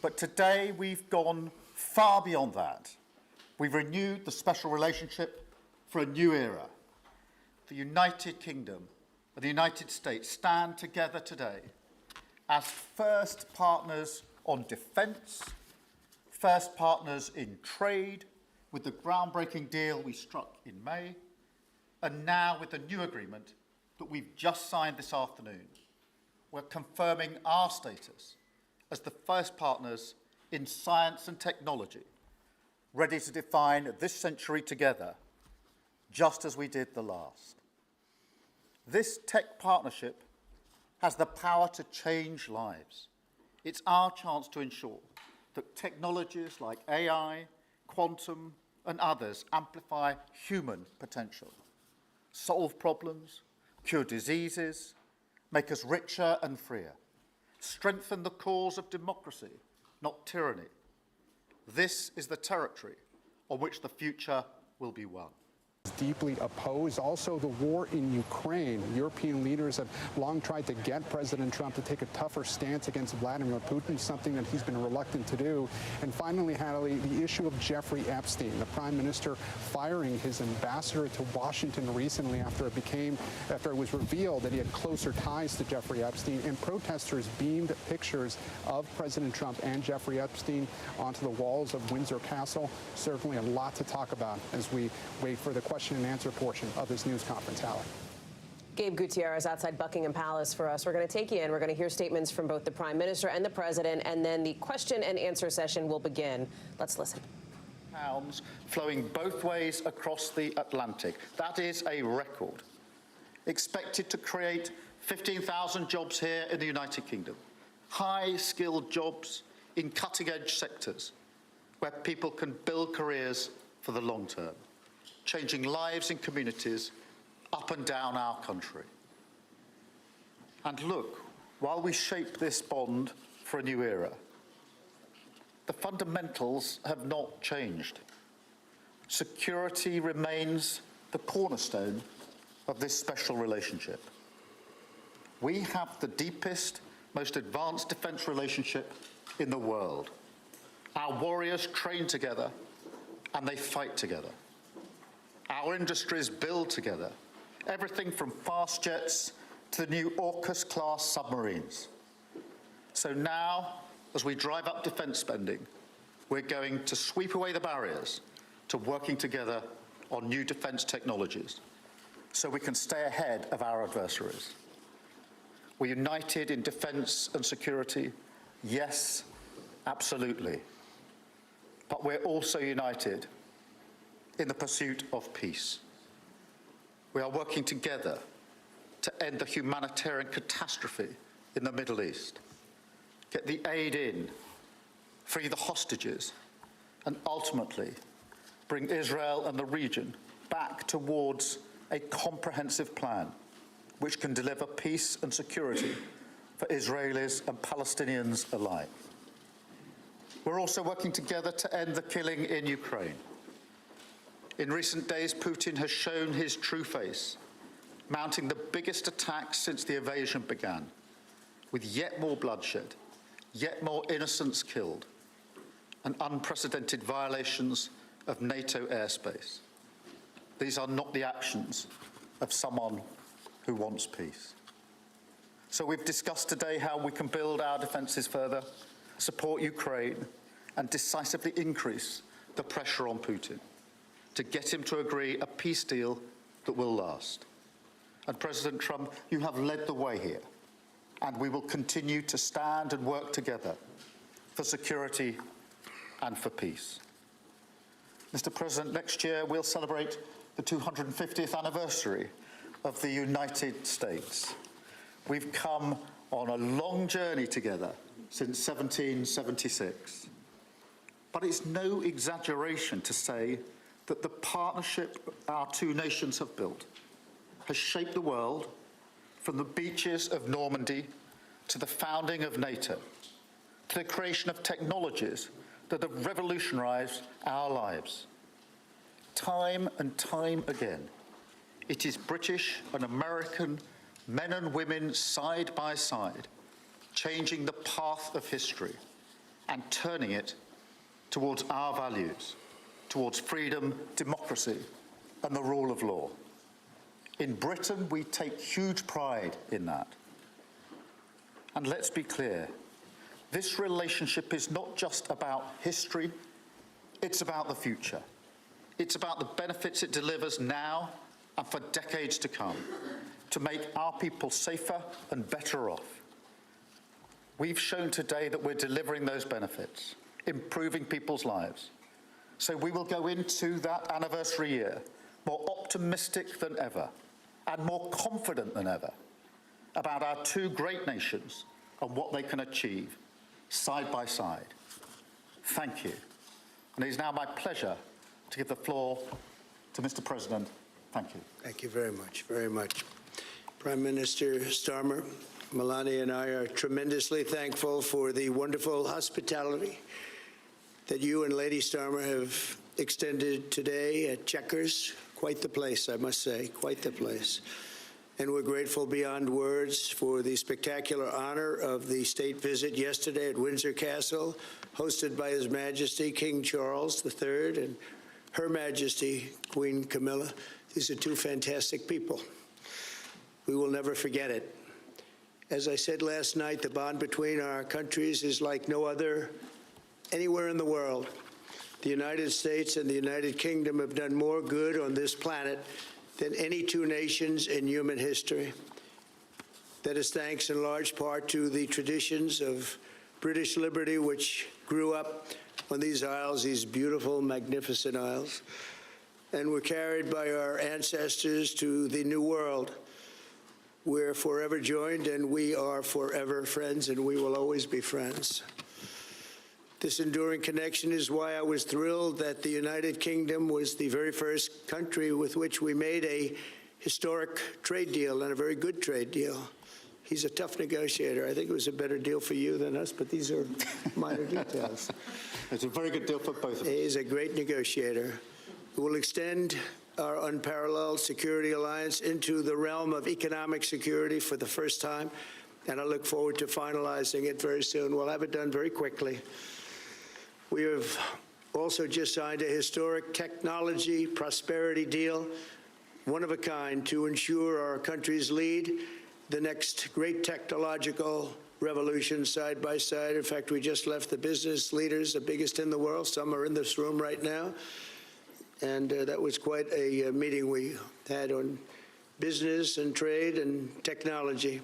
But today we've gone far beyond that. We've renewed the special relationship for a new era. The United Kingdom and the United States stand together today as first partners on defence, first partners in trade, with the groundbreaking deal we struck in May, and now with the new agreement that we've just signed this afternoon. We're confirming our status as the first partners in science and technology, ready to define this century together, just as we did the last. This tech partnership has the power to change lives. It's our chance to ensure that technologies like AI, quantum, and others amplify human potential, solve problems, cure diseases, make us richer and freer, strengthen the cause of democracy, not tyranny. This is the territory on which the future will be won. Deeply opposed. Also, the war in Ukraine. European leaders have long tried to get President Trump to take a tougher stance against Vladimir Putin, something that he's been reluctant to do. And finally, Hadley, the issue of Jeffrey Epstein, the Prime Minister firing his ambassador to Washington recently after it was revealed that he had closer ties to Jeffrey Epstein, and protesters beamed pictures of President Trump and Jeffrey Epstein onto the walls of Windsor Castle. Certainly a lot to talk about as we wait for the question and answer portion of this news conference. Hallie. Gabe Gutierrez outside Buckingham Palace for us. We're going to take you in. We're going to hear statements from both the Prime Minister and the President, and then the question and answer session will begin. Let's listen. Pounds flowing both ways across the Atlantic. That is a record. Expected to create 15,000 jobs here in the United Kingdom. High-skilled jobs in cutting-edge sectors where people can build careers for the long term, changing lives in communities up and down our country. And look, while we shape this bond for a new era, the fundamentals have not changed. Security remains the cornerstone of this special relationship. We have the deepest, most advanced defence relationship in the world. Our warriors train together and they fight together. Our industries build together, everything from fast jets to the new AUKUS-class submarines. So now, as we drive up defence spending, we're going to sweep away the barriers to working together on new defence technologies so we can stay ahead of our adversaries. We're united in defence and security, yes, absolutely. But we're also united in the pursuit of peace. We are working together to end the humanitarian catastrophe in the Middle East, get the aid in, free the hostages, and ultimately bring Israel and the region back towards a comprehensive plan which can deliver peace and security for Israelis and Palestinians alike. We're also working together to end the killing in Ukraine. In recent days, Putin has shown his true face, mounting the biggest attacks since the invasion began, with yet more bloodshed, yet more innocents killed, and unprecedented violations of NATO airspace. These are not the actions of someone who wants peace. So we've discussed today how we can build our defences further, support Ukraine, and decisively increase the pressure on Putin to get him to agree a peace deal that will last. And President Trump, you have led the way here, and we will continue to stand and work together for security and for peace. Mr. President, next year we'll celebrate the 250th anniversary of the United States. We've come on a long journey together since 1776. But it's no exaggeration to say that the partnership our two nations have built has shaped the world from the beaches of Normandy to the founding of NATO, to the creation of technologies that have revolutionized our lives. Time and time again, it is British and American men and women side by side, changing the path of history, and turning it towards our values, towards freedom, democracy, and the rule of law. In Britain, we take huge pride in that. And let's be clear, this relationship is not just about history, it's about the future. It's about the benefits it delivers now and for decades to come, to make our people safer and better off. We've shown today that we're delivering those benefits, improving people's lives. So we will go into that anniversary year more optimistic than ever and more confident than ever about our two great nations and what they can achieve side by side. Thank you. And it is now my pleasure to give the floor to Mr. President. Thank you. Thank you very much, very much. Prime Minister Starmer, Melania and I are tremendously thankful for the wonderful hospitality that you and Lady Starmer have extended today at Chequers. Quite the place, I must say, quite the place. And we're grateful beyond words for the spectacular honor of the state visit yesterday at Windsor Castle, hosted by His Majesty King Charles III and Her Majesty Queen Camilla. These are two fantastic people. We will never forget it. As I said last night, the bond between our countries is like no other anywhere in the world. The United States and the United Kingdom have done more good on this planet than any two nations in human history. That is thanks in large part to the traditions of British liberty, which grew up on these isles, these beautiful, magnificent isles, and were carried by our ancestors to the New World. We're forever joined, and we are forever friends, and we will always be friends. This enduring connection is why I was thrilled that the United Kingdom was the very first country with which we made a historic trade deal, and a very good trade deal. He's a tough negotiator. I think it was a better deal for you than us, but these are minor details. It's a very good deal for both of us. He's a great negotiator. We will extend our unparalleled security alliance into the realm of economic security for the first time, and I look forward to finalizing it very soon. We'll have it done very quickly. We have also just signed a historic technology prosperity deal, one of a kind, to ensure our countries lead the next great technological revolution side by side. In fact, we just left the business leaders, the biggest in the world. Some are in this room right now. And that was quite a meeting we had on business and trade and technology.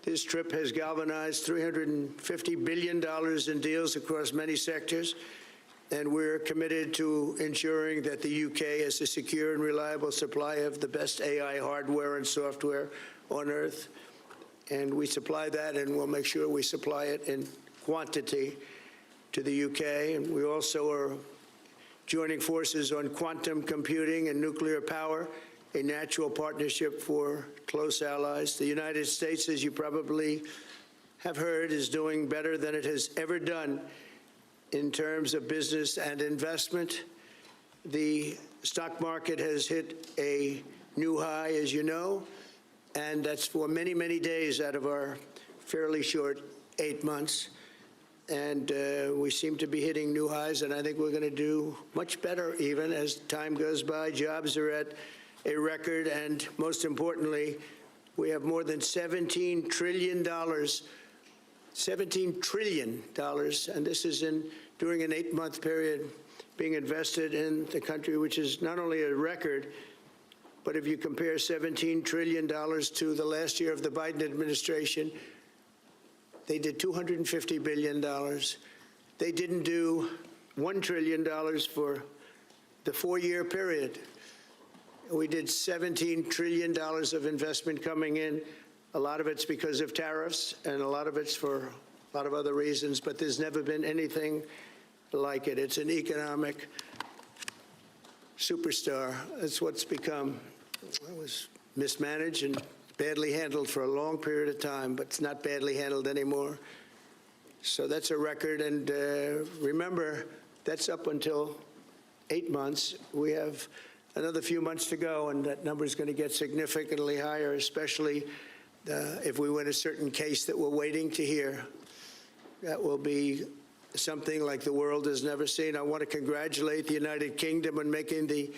This trip has galvanized $350 billion in deals across many sectors, and we're committed to ensuring that the UK has a secure and reliable supply of the best AI hardware and software on Earth. And we supply that, and we'll make sure we supply it in quantity to the UK. And we also are joining forces on quantum computing and nuclear power, a natural partnership for close allies. The United States, as you probably have heard, is doing better than it has ever done in terms of business and investment. The stock market has hit a new high, as you know, and that's for many, many days out of our fairly short 8 months. And we seem to be hitting new highs, and I think we're going to do much better even as time goes by. Jobs are at a record, and most importantly, we have more than $17 trillion, $17 trillion, and this is during an 8-month period being invested in the country, which is not only a record, but if you compare $17 trillion to the last year of the Biden administration, they did $250 billion. They didn't do $1 trillion for the 4-year period. We did $17 trillion of investment coming in. A lot of it's because of tariffs, and a lot of it's for a lot of other reasons, but there's never been anything like it. It's an economic superstar. That's what's become. It was mismanaged and badly handled for a long period of time, but it's not badly handled anymore. So that's a record, and remember, that's up until 8 months. We have another few months to go, and that number is going to get significantly higher, especially if we win a certain case that we're waiting to hear. That will be something like the world has never seen. I want to congratulate the United Kingdom on making the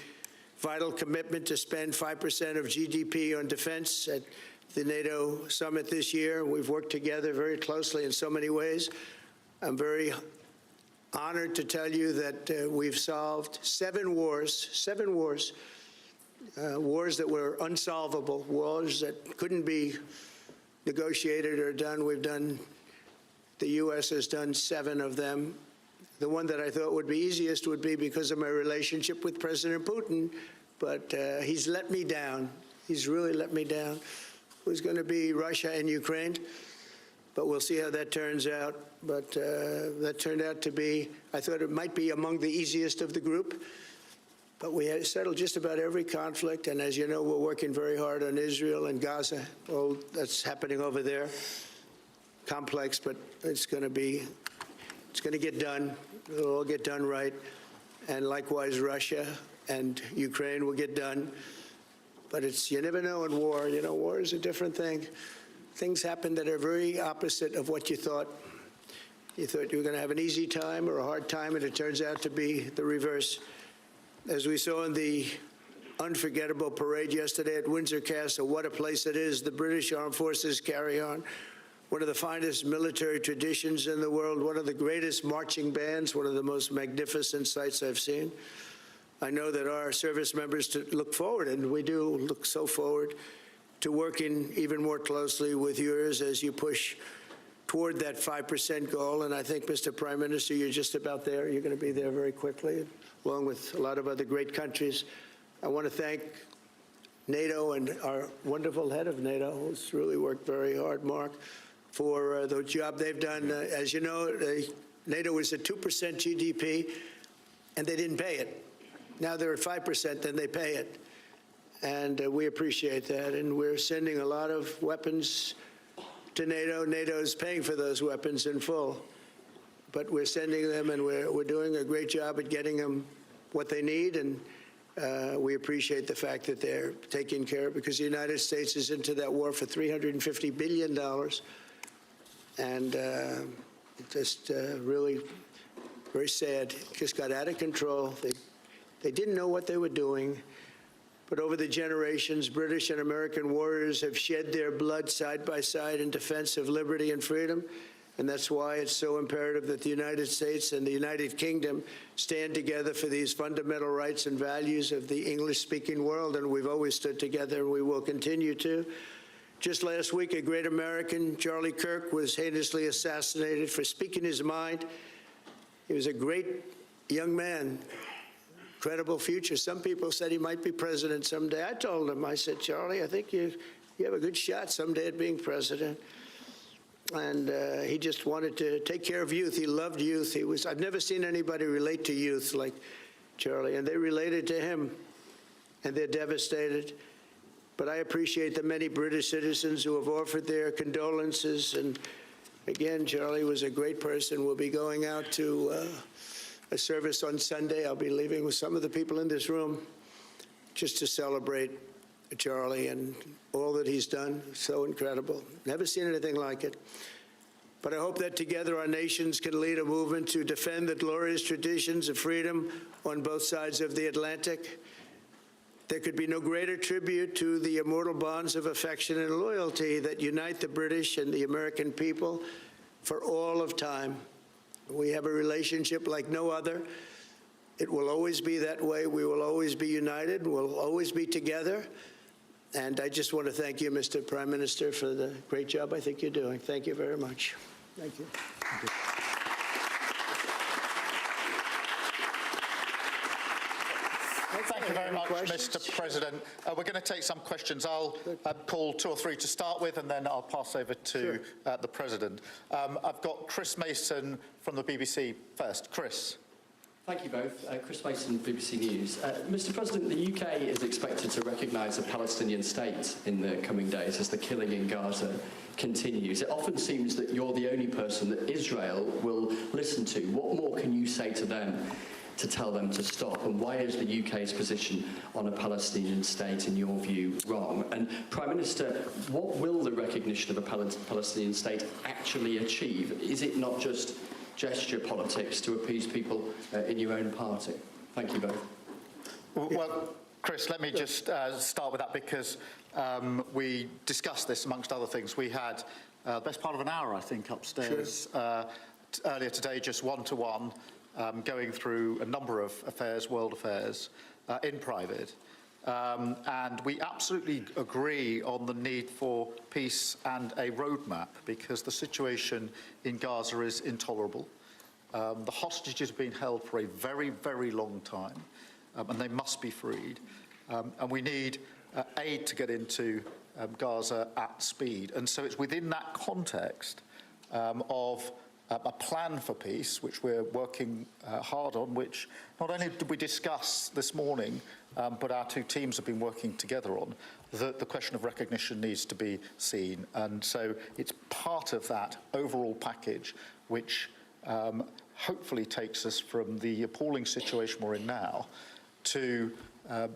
vital commitment to spend 5% of GDP on defense at the NATO summit this year. We've worked together very closely in so many ways. I'm very honored to tell you that we've solved 7 wars, wars that were unsolvable, wars that couldn't be negotiated or done. The U.S. has done 7 of them. The one that I thought would be easiest would be because of my relationship with President Putin, but he's let me down. He's really let me down. It was going to be Russia and Ukraine, but we'll see how that turns out. But that turned out to be, I thought it might be among the easiest of the group, but we had settled just about every conflict, and as you know, we're working very hard on Israel and Gaza. All that's happening over there. Complex, but it's going to get done. It'll all get done right. And likewise, Russia and Ukraine will get done. But you never know in war. You know, war is a different thing. Things happen that are very opposite of what you thought. You thought you were going to have an easy time or a hard time, and it turns out to be the reverse. As we saw in the unforgettable parade yesterday at Windsor Castle, what a place it is. The British Armed Forces carry on one of the finest military traditions in the world, one of the greatest marching bands, one of the most magnificent sights I've seen. I know that our service members look forward, and we do look so forward to working even more closely with yours as you push toward that 5% goal. And I think, Mr. Prime Minister, you're just about there. You're going to be there very quickly, along with a lot of other great countries. I want to thank NATO and our wonderful head of NATO, who's really worked very hard, Mark, for the job they've done. As you know, NATO was at 2% GDP, and they didn't pay it. Now they're at 5%, then they pay it. And we appreciate that. And we're sending a lot of weapons to NATO. NATO is paying for those weapons in full. But we're sending them, and we're doing a great job at getting them what they need. And we appreciate the fact that they're taking care of it, because the United States is into that war for $350 billion. And just really very sad. It just got out of control. They didn't know what they were doing. But over the generations, British and American warriors have shed their blood side by side in defense of liberty and freedom. And that's why it's so imperative that the United States and the United Kingdom stand together for these fundamental rights and values of the English-speaking world. And we've always stood together, and we will continue to. Just last week, a great American, Charlie Kirk, was heinously assassinated for speaking his mind. He was a great young man, incredible future. Some people said he might be president someday. I told him, I said, Charlie, I think you have a good shot someday at being president. And he just wanted to take care of youth. He loved youth. I've never seen anybody relate to youth like Charlie, and they related to him, and they're devastated. But I appreciate the many British citizens who have offered their condolences. And again, Charlie was a great person. We'll be going out to a service on Sunday. I'll be leaving with some of the people in this room just to celebrate Charlie and all that he's done. So incredible. Never seen anything like it. But I hope that together our nations can lead a movement to defend the glorious traditions of freedom on both sides of the Atlantic. There could be no greater tribute to the immortal bonds of affection and loyalty that unite the British and the American people for all of time. We have a relationship like no other. It will always be that way. We will always be united. We'll always be together. And I just want to thank you, Mr. Prime Minister, for the great job I think you're doing. Thank you very much. Thank you. Thank you. Thank you very much, Mr. President. We're going to take some questions. I'll call 2 or 3 to start with, and then I'll pass over to the President. I've got Chris Mason from the BBC first. Chris. Thank you both. Chris Mason, BBC News. Mr. President, the UK is expected to recognise a Palestinian state in the coming days as the killing in Gaza continues. It often seems that you're the only person that Israel will listen to. What more can you say to them to tell them to stop? And why is the UK's position on a Palestinian state, in your view, wrong? And Prime Minister, what will the recognition of a Palestinian state actually achieve? Is it not just gesture politics to appease people in your own party? Thank you both. Well, Chris, let me just start with that, because we discussed this amongst other things. We had the best part of an hour, I think, upstairs earlier today, just one-to-one, going through a number of affairs, world affairs, in private. And we absolutely agree on the need for peace and a roadmap, because the situation in Gaza is intolerable. The hostages have been held for a very, very long time, and they must be freed. And we need aid to get into Gaza at speed. And so it's within that context of a plan for peace, which we're working hard on, which not only did we discuss this morning, but our two teams have been working together on. The question of recognition needs to be seen. And so it's part of that overall package, which hopefully takes us from the appalling situation we're in now to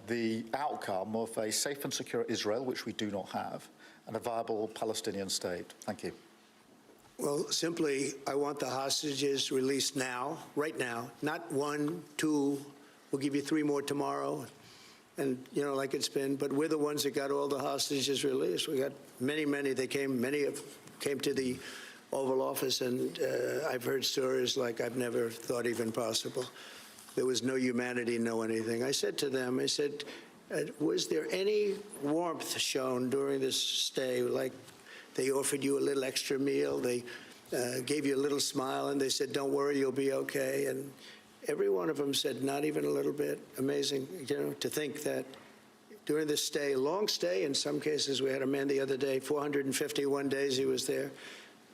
the outcome of a safe and secure Israel, which we do not have, and a viable Palestinian state. Thank you. Well, simply, I want the hostages released now, right now, not 1, 2, we'll give you 3 more tomorrow, and, you know, like it's been, but we're the ones that got all the hostages released. We got many, many came to the Oval Office, and I've heard stories like I've never thought even possible. There was no humanity, no anything. I said to them, I said, was there any warmth shown during this stay? Like, they offered you a little extra meal, they gave you a little smile, and they said, don't worry, you'll be okay. And every one of them said, not even a little bit. Amazing, you know, to think that during this stay, long stay in some cases. We had a man the other day, 451 days he was there.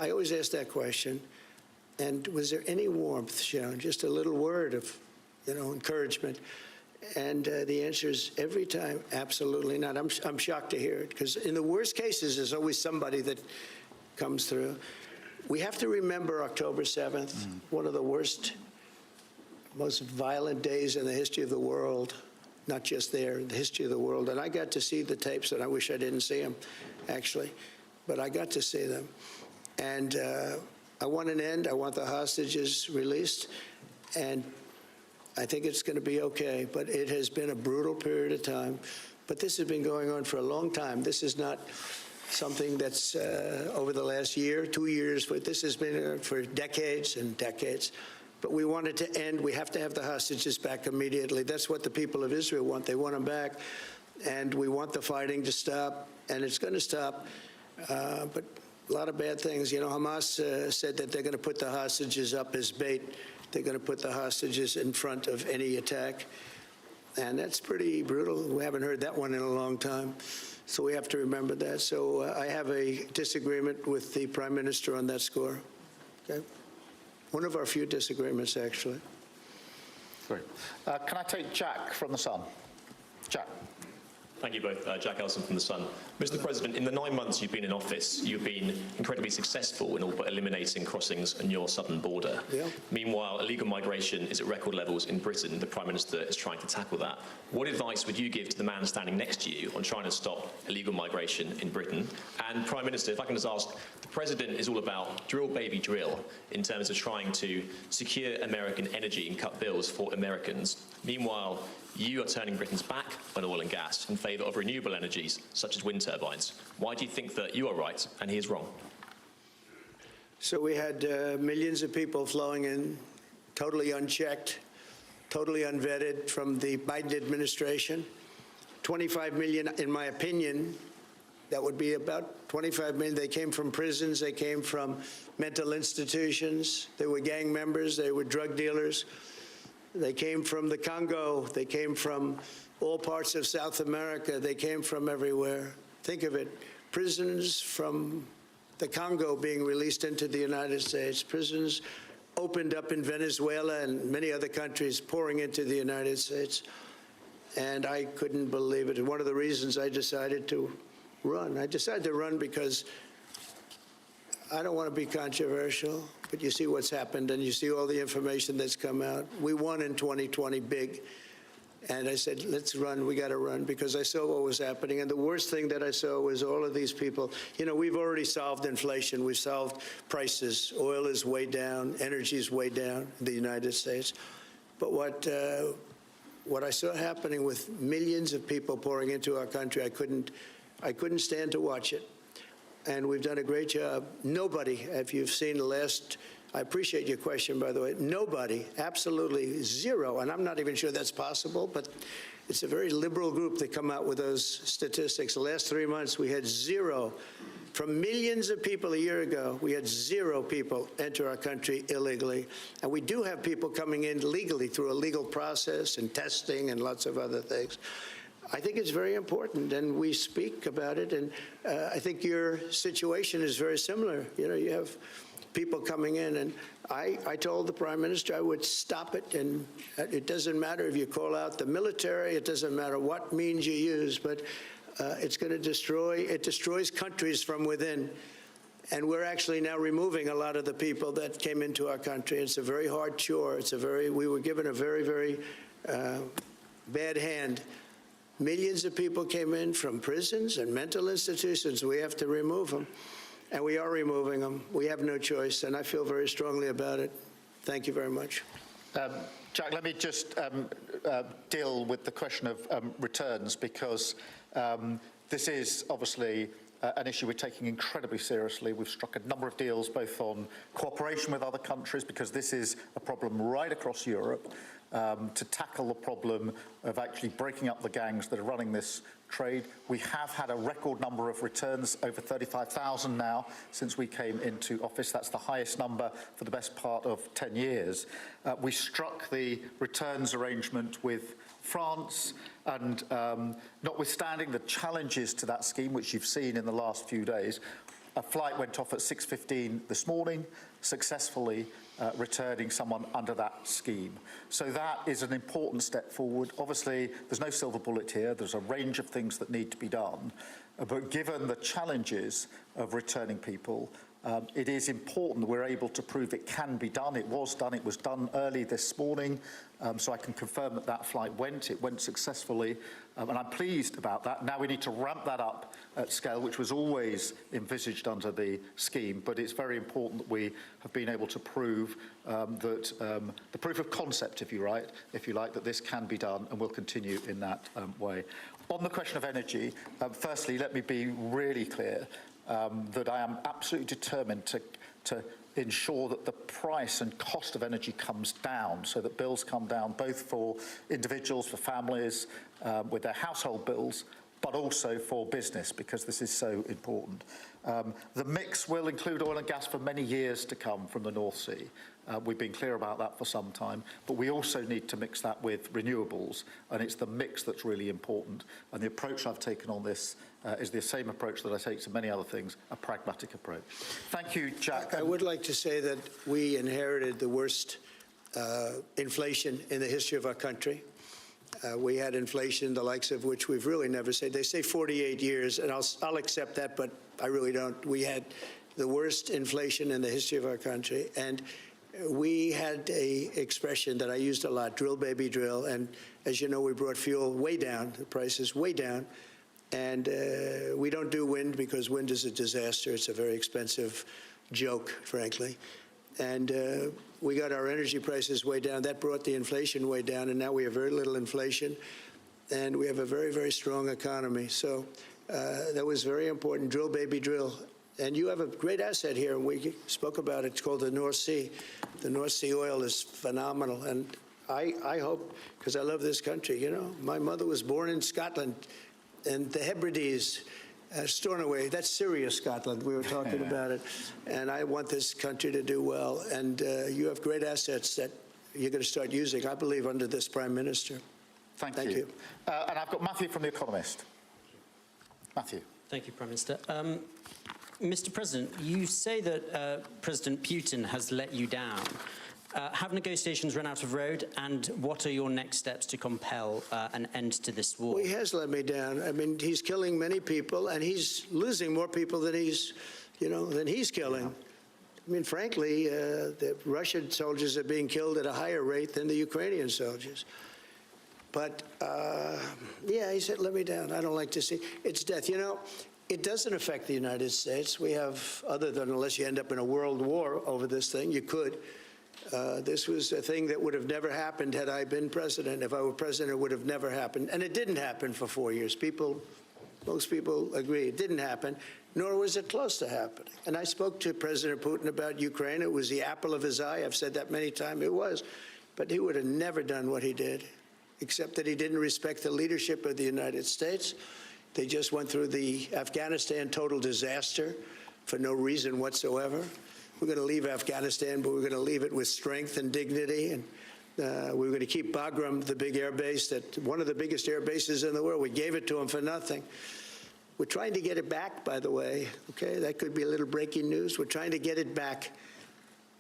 I always ask that question. And was there any warmth shown? Just a little word of, you know, encouragement. And the answer is every time, absolutely not. I'm shocked to hear it, because in the worst cases, there's always somebody that comes through. We have to remember October 7th, one of the worst, most violent days in the history of the world, not just there, in the history of the world. And I got to see the tapes, and I wish I didn't see them, actually, but I got to see them. And I want an end. I want the hostages released. And I think it's going to be okay, but it has been a brutal period of time. But this has been going on for a long time. This is not something that's over the last year, 2 years, but this has been for decades and decades. But we want it to end. We have to have the hostages back immediately. That's what the people of Israel want. They want them back, and we want the fighting to stop, and it's going to stop. But a lot of bad things. You know, Hamas said that they're going to put the hostages up as bait. They're going to put the hostages in front of any attack. And that's pretty brutal. We haven't heard that one in a long time. So we have to remember that. So I have a disagreement with the Prime Minister on that score. Okay? One of our few disagreements, actually. Great. Can I take Jack from The Sun? Jack. Thank you both. Jack Ellison from The Sun. Mr. President, in the 9 months you've been in office, you've been incredibly successful in all but eliminating crossings on your southern border. Yeah. Meanwhile, illegal migration is at record levels in Britain. The Prime Minister is trying to tackle that. What advice would you give to the man standing next to you on trying to stop illegal migration in Britain? And Prime Minister, if I can just ask, the President is all about drill, baby, drill in terms of trying to secure American energy and cut bills for Americans. Meanwhile, you are turning Britain's back on oil and gas in favour of renewable energies, such as wind turbines. Why do you think that you are right and he is wrong? So we had millions of people flowing in, totally unchecked, totally unvetted from the Biden administration. 25 million, in my opinion, that would be about 25 million. They came from prisons, they came from mental institutions, they were gang members, they were drug dealers. They came from the Congo. They came from all parts of South America. They came from everywhere. Think of it, prisons from the Congo being released into the United States, prisons opened up in Venezuela and many other countries pouring into the United States. And I couldn't believe it. And one of the reasons I decided to run. I decided to run because I don't want to be controversial, but you see what's happened and you see all the information that's come out. We won in 2020 big. And I said, let's run, we got to run, because I saw what was happening. And the worst thing that I saw was all of these people. You know, we've already solved inflation. We've solved prices. Oil is way down. Energy is way down in the United States. But what I saw happening with millions of people pouring into our country, I couldn't stand to watch it. And we've done a great job. Nobody, if you've seen the last, I appreciate your question, by the way, nobody, absolutely zero, and I'm not even sure that's possible, but it's a very liberal group that come out with those statistics. The last 3 months, we had zero. From millions of people a year ago, we had zero people enter our country illegally. And we do have people coming in legally through a legal process and testing and lots of other things. I think it's very important, and we speak about it. And I think your situation is very similar. You know, you have people coming in, and I told the Prime Minister I would stop it, and it doesn't matter if you call out the military, it doesn't matter what means you use, but it's going to destroys countries from within. And we're actually now removing a lot of the people that came into our country. It's a very hard chore. We were given a very, very bad hand. Millions of people came in from prisons and mental institutions. We have to remove them. And we are removing them. We have no choice, and I feel very strongly about it. Thank you very much. Jack, let me just deal with the question of returns, because this is obviously an issue we're taking incredibly seriously. We've struck a number of deals, both on cooperation with other countries, because this is a problem right across Europe, to tackle the problem of actually breaking up the gangs that are running this trade. We have had a record number of returns, over 35,000 now since we came into office. That's the highest number for the best part of 10 years. We struck the returns arrangement with France, and notwithstanding the challenges to that scheme, which you've seen in the last few days, a flight went off at 6:15 this morning, successfully returning someone under that scheme. So that is an important step forward. Obviously, there's no silver bullet here. There's a range of things that need to be done. But given the challenges of returning people, it is important that we're able to prove it can be done. It was done. It was done early this morning. So I can confirm that that flight went. It went successfully. And I'm pleased about that. Now we need to ramp that up at scale, which was always envisaged under the scheme. But it's very important that we have been able to prove that the proof of concept, if you like, that this can be done, and will continue in that way. On the question of energy, firstly, let me be really clear that I am absolutely determined to ensure that the price and cost of energy comes down, so that bills come down both for individuals, for families with their household bills, but also for business, because this is so important. The mix will include oil and gas for many years to come from the North Sea. We've been clear about that for some time, but we also need to mix that with renewables, and it's the mix that's really important. And the approach I've taken on this is the same approach that I take to many other things, a pragmatic approach. Thank you, Jack. I would like to say that we inherited the worst inflation in the history of our country. We had inflation, the likes of which we've really never seen. They say 48 years, and I'll accept that, but I really don't. We had the worst inflation in the history of our country, and we had a expression that I used a lot, drill, baby, drill. And as you know, we brought fuel way down, the prices way down. And we don't do wind because wind is a disaster. It's a very expensive joke, frankly. And we got our energy prices way down. That brought the inflation way down, and now we have very little inflation. And we have a very, very strong economy. So that was very important. Drill, baby, drill. And you have a great asset here, and we spoke about it. It's called the North Sea. The North Sea oil is phenomenal. And I hope, because I love this country, you know, my mother was born in Scotland, and the Hebrides, Stornoway, that's serious Scotland. We were talking about it. And I want this country to do well. And you have great assets that you're going to start using, I believe, under this Prime Minister. Thank you. And I've got Matthew from The Economist. Matthew. Thank you, Prime Minister. Mr. President, you say that President Putin has let you down. Have negotiations run out of road, and what are your next steps to compel an end to this war? Well, he has let me down. I mean, he's killing many people, and he's losing more people than he's killing. Yeah. I mean, frankly, the Russian soldiers are being killed at a higher rate than the Ukrainian soldiers. But, yeah, he said, let me down. I don't like to see. It's death. You know, it doesn't affect the United States. We have, other than unless you end up in a world war over this thing, you could. This was a thing that would have never happened had I been president. If I were president, it would have never happened. And it didn't happen for 4 years. Most people agree it didn't happen, nor was it close to happening. And I spoke to President Putin about Ukraine. It was the apple of his eye. I've said that many times. It was. But he would have never done what he did, except that he didn't respect the leadership of the United States. They just went through the Afghanistan total disaster for no reason whatsoever. We're going to leave Afghanistan, but we're going to leave it with strength and dignity. And we're going to keep Bagram, the big air base, one of the biggest air bases in the world. We gave it to them for nothing. We're trying to get it back, by the way. Okay, that could be a little breaking news. We're trying to get it back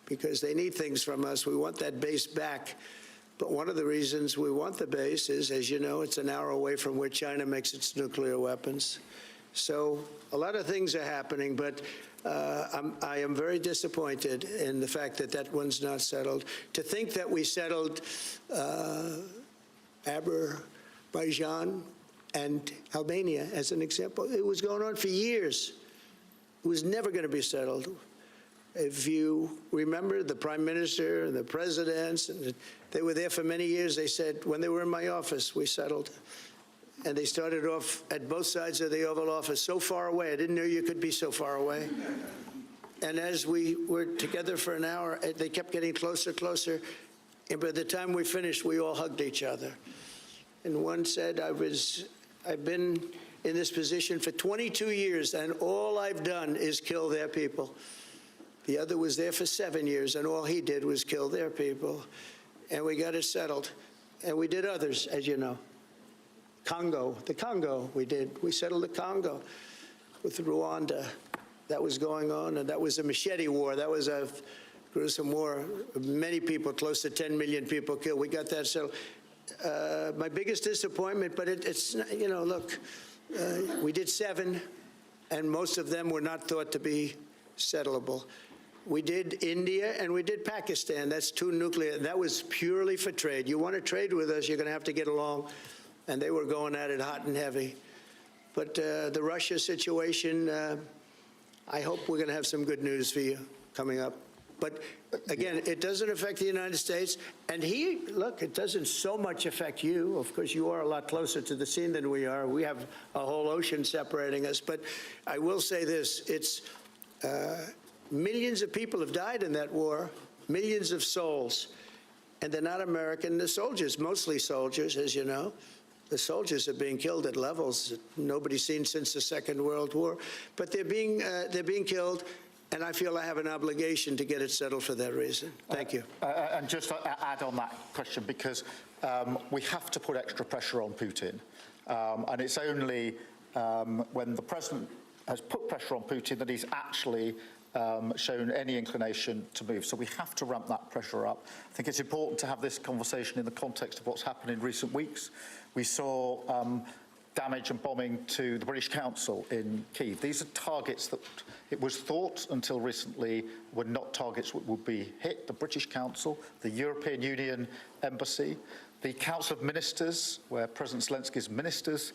because they need things from us. We want that base back. But one of the reasons we want the base is, as you know, it's an hour away from where China makes its nuclear weapons. So a lot of things are happening, but I am very disappointed in the fact that that one's not settled. To think that we settled Azerbaijan and Albania as an example, it was going on for years. It was never going to be settled. If you remember, the prime minister and the presidents, they were there for many years. They said, when they were in my office, we settled. And they started off at both sides of the Oval Office, so far away. I didn't know you could be so far away. And as we were together for an hour, they kept getting closer, closer. And by the time we finished, we all hugged each other. And one said, I've been in this position for 22 years, and all I've done is kill their people. The other was there for 7 years, and all he did was kill their people. And we got it settled. And we did others, as you know. The Congo, we settled the Congo with Rwanda. That was going on, and that was a machete war. That was a gruesome war. Many people, close to 10 million people killed. We got that settled. My biggest disappointment, but it's, you know, look, we did 7, and most of them were not thought to be settleable. We did India and we did Pakistan. That's 2 nuclear. That was purely for trade. You want to trade with us, you're going to have to get along. And they were going at it hot and heavy. But the Russia situation, I hope we're going to have some good news for you coming up. But again, it doesn't affect the United States. And look, it doesn't so much affect you. Of course, you are a lot closer to the scene than we are. We have a whole ocean separating us. But I will say this, it's millions of people have died in that war, millions of souls. And they're not American. They're soldiers, mostly soldiers, as you know. The soldiers are being killed at levels that nobody's seen since the Second World War. But they're being killed, and I feel I have an obligation to get it settled for that reason. Thank you. And just to add on that question, because we have to put extra pressure on Putin. And it's only when the president has put pressure on Putin that he's actually shown any inclination to move. So we have to ramp that pressure up. I think it's important to have this conversation in the context of what's happened in recent weeks. We saw damage and bombing to the British Council in Keir. These are targets that it was thought until recently were not targets that would be hit. The British Council, the European Union Embassy, the Council of Ministers, where President Zelensky's ministers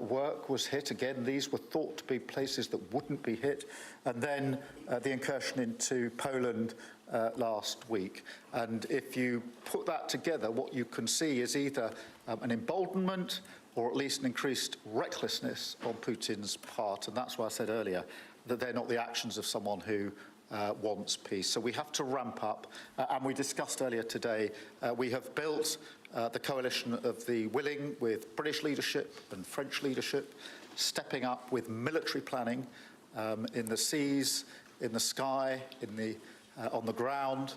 work was hit. Again, these were thought to be places that wouldn't be hit. And then the incursion into Poland last week. And if you put that together, what you can see is either an emboldenment or at least an increased recklessness on Putin's part. And that's why I said earlier that they're not the actions of someone who wants peace. So we have to ramp up. And we discussed earlier today, we have built the coalition of the willing with British leadership and French leadership, stepping up with military planning in the seas, in the sky, on the ground,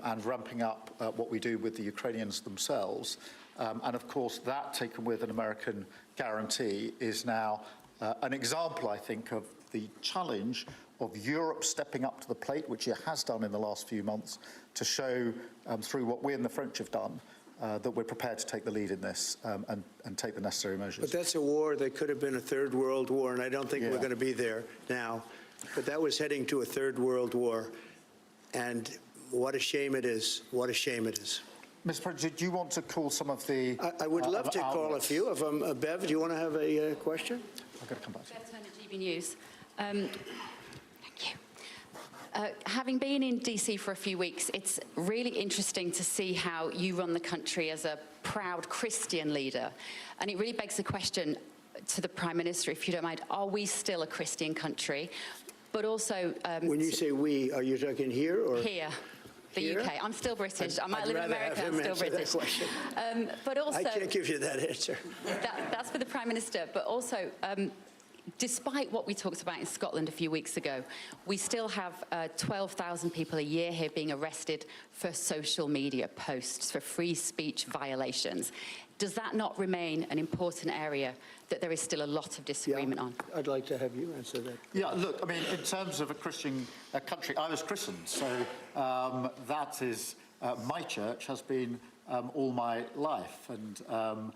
and ramping up what we do with the Ukrainians themselves. And of course, that taken with an American guarantee is now an example, I think, of the challenge of Europe stepping up to the plate, which it has done in the last few months, to show through what we and the French have done that we're prepared to take the lead in this and take the necessary measures. But that's a war that could have been a third world war, and I don't think we're going to be there now. But that was heading to a third world war, and what a shame it is. What a shame it is. Mr. President, do you want to call some of the... I would love to call a few of them. Bev, do you want to have a question? I've got to come back to you. Bev Turner, GB News. Thank you. Having been in DC for a few weeks, it's really interesting to see how you run the country as a proud Christian leader. And it really begs the question to the Prime Minister, if you don't mind, are we still a Christian country? But also... when you say we, are you talking here or... Here. The Here? UK. I'm still British. I might I'd live in rather America. have I'm him still answer that British. question. But also... I can't give you that answer. That's for the Prime Minister. But also, despite what we talked about in Scotland a few weeks ago, we still have 12,000 people a year here being arrested for social media posts, for free speech violations. Does that not remain an important area that there is still a lot of disagreement on? I'd like to have you answer that. Yeah, look, I mean, in terms of a Christian country, I was christened, so that is, my church has been all my life, and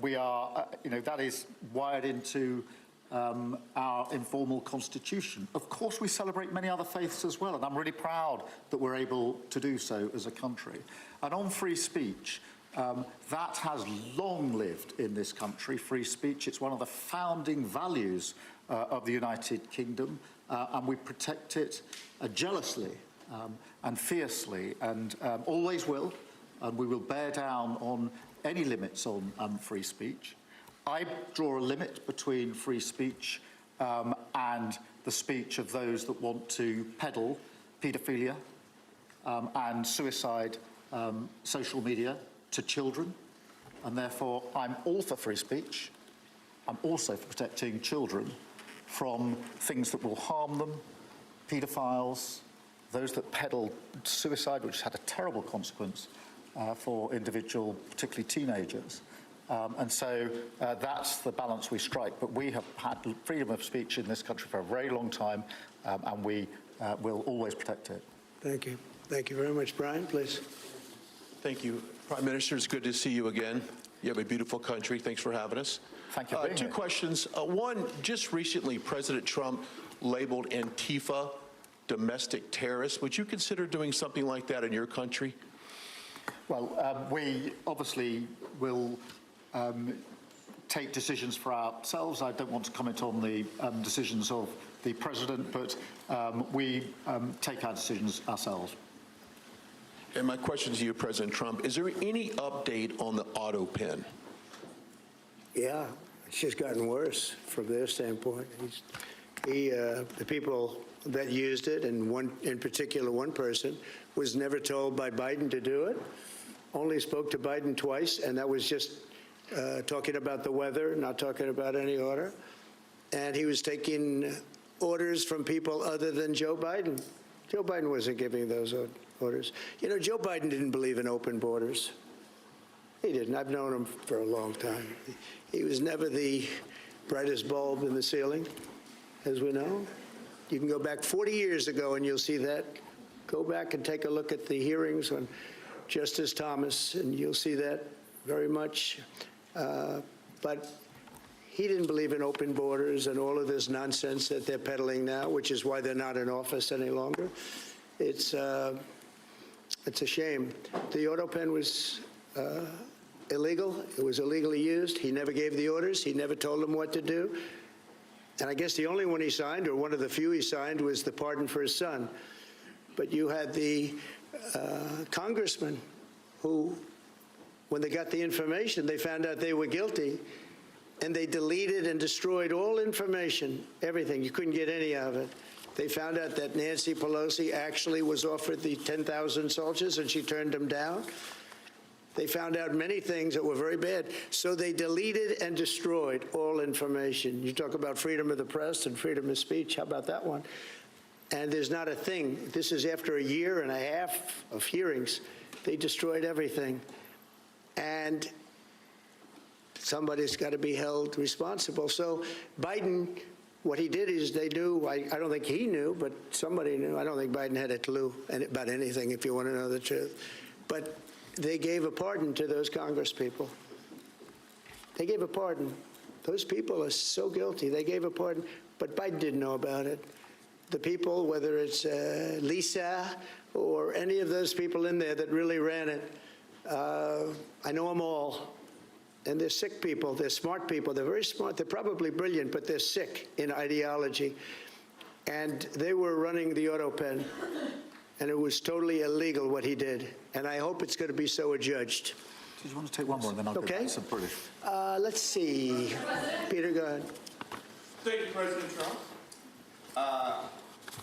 we are, that is wired into our informal constitution. Of course, we celebrate many other faiths as well, and I'm really proud that we're able to do so as a country. And on free speech, that has long lived in this country, free speech. It's one of the founding values of the United Kingdom, and we protect it jealously and fiercely, and always will, and we will bear down on any limits on free speech. I draw a limit between free speech and the speech of those that want to peddle paedophilia and suicide social media to children, and therefore I'm all for free speech. I'm also for protecting children from things that will harm them, paedophiles, those that peddle suicide, which has had a terrible consequence for individual, particularly teenagers. And so that's the balance we strike. But we have had freedom of speech in this country for a very long time, and we will always protect it. Thank you. Thank you very much. Brian, please. Thank you. Prime Minister, it's good to see you again. You have a beautiful country. Thanks for having us. Thank you for being Two here. questions. One, just recently, President Trump labeled Antifa domestic terrorists. Would you consider doing something like that in your country? Well, we obviously will take decisions for ourselves. I don't want to comment on the decisions of the President, but we take our decisions ourselves. And my question to you, President Trump, is there any update on the auto pen? Yeah, it's just gotten worse from their standpoint. The people that used it, and one in particular, one person, was never told by Biden to do it. Only spoke to Biden twice, and that was just talking about the weather, not talking about any order. And he was taking orders from people other than Joe Biden. Joe Biden wasn't giving those orders. You know, Joe Biden didn't believe in open borders. He didn't. I've known him for a long time. He was never the brightest bulb in the ceiling, as we know. You can go back 40 years ago and you'll see that. Go back and take a look at the hearings on Justice Thomas, and you'll see that very much. But he didn't believe in open borders and all of this nonsense that they're peddling now, which is why they're not in office any longer. It's a shame. The auto pen was illegal. It was illegally used. He never gave the orders. He never told them what to do. And I guess the only one he signed, or one of the few he signed, was the pardon for his son. But you had the congressman who, when they got the information, they found out they were guilty, and they deleted and destroyed all information, everything. You couldn't get any of it. They found out that Nancy Pelosi actually was offered the 10,000 soldiers, and she turned them down. They found out many things that were very bad. So they deleted and destroyed all information. You talk about freedom of the press and freedom of speech. How about that one? And there's not a thing. This is after a year and a half of hearings. They destroyed everything. And somebody's got to be held responsible. So Biden, what he did is they knew, I don't think he knew, but somebody knew. I don't think Biden had a clue about anything, if you want to know the truth. But they gave a pardon to those Congress people. They gave a pardon. Those people are so guilty. They gave a pardon, but Biden didn't know about it. The people, whether it's Lisa or any of those people in there that really ran it, I know them all. And they're sick people. They're smart people. They're very smart. They're probably brilliant, but they're sick in ideology. And they were running the auto pen, and it was totally illegal what he did. And I hope it's going to be so adjudged. Do you want to take one more, and then I'll go back to some British? Let's see. Peter, go ahead. Thank you, President Trump.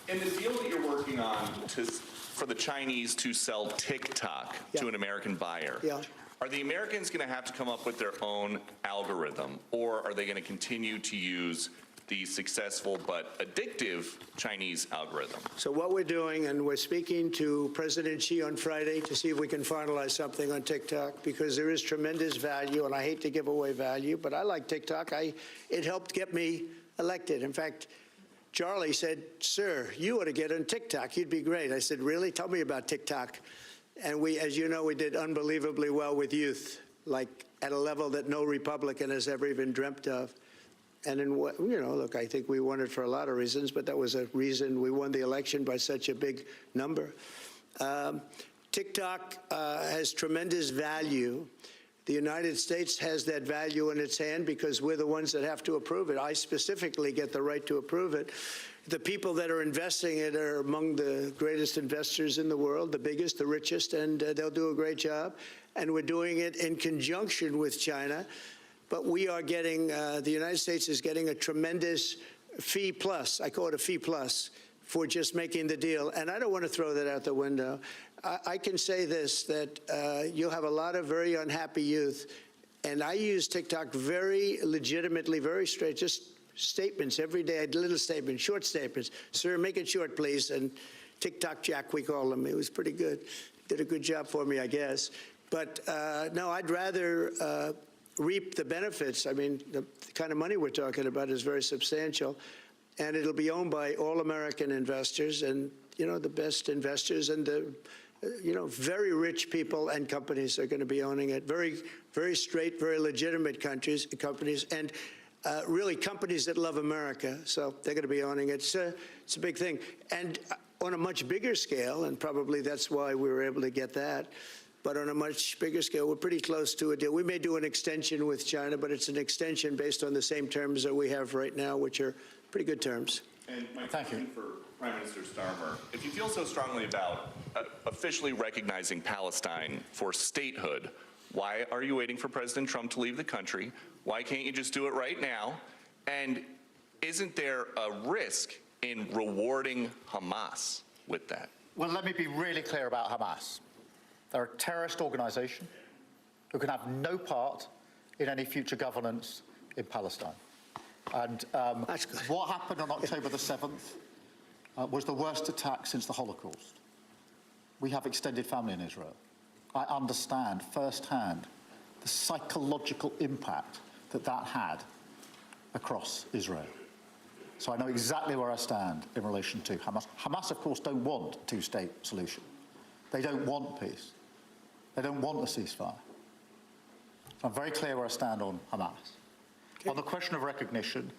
In the deal that you're working on for the Chinese to sell TikTok to an American buyer, are the Americans going to have to come up with their own algorithm, or are they going to continue to use the successful but addictive Chinese algorithm? So what we're doing, and we're speaking to President Xi on Friday to see if we can finalize something on TikTok, because there is tremendous value, and I hate to give away value, but I like TikTok. It helped get me elected. In fact, Charlie said, "Sir, you ought to get on TikTok. You'd be great." I said, "Really? Tell me about TikTok." And we, as you know, we did unbelievably well with youth, like at a level that no Republican has ever even dreamt of. And in what, look, I think we won it for a lot of reasons, but that was a reason we won the election by such a big number. TikTok has tremendous value. The United States has that value in its hand because we're the ones that have to approve it. I specifically get the right to approve it. The people that are investing it are among the greatest investors in the world, the biggest, the richest, and they'll do a great job. And we're doing it in conjunction with China. But we are getting, the United States is getting a tremendous fee plus, I call it a fee plus, for just making the deal. And I don't want to throw that out the window. I can say this, that you'll have a lot of very unhappy youth. And I use TikTok very legitimately, very straight, just statements every day, little statements, short statements. "Sir, make it short, please." And TikTok Jack, we call him. He was pretty good. Did a good job for me, I guess. But no, I'd rather reap the benefits. I mean, the kind of money we're talking about is very substantial. And it'll be owned by all American investors and, the best investors and the, very rich people and companies are going to be owning it. Very, very straight, very legitimate companies, and really companies that love America. So they're going to be owning it. It's a big thing. And on a much bigger scale, and probably that's why we were able to get that, but on a much bigger scale, we're pretty close to a deal. We may do an extension with China, but it's an extension based on the same terms that we have right now, which are pretty good terms. And my question for Prime Minister Starmer, if you feel so strongly about officially recognizing Palestine for statehood, why are you waiting for President Trump to leave the country? Why can't you just do it right now? And isn't there a risk in rewarding Hamas with that? Well, let me be really clear about Hamas. They're a terrorist organization who can have no part in any future governance in Palestine. And what happened on October the 7th was the worst attack since the Holocaust. We have extended family in Israel. I understand firsthand the psychological impact that had across Israel. So I know exactly where I stand in relation to Hamas. Hamas, of course, don't want a two-state solution. They don't want peace. They don't want a ceasefire. So I'm very clear where I stand on Hamas. Okay. On the question of recognition,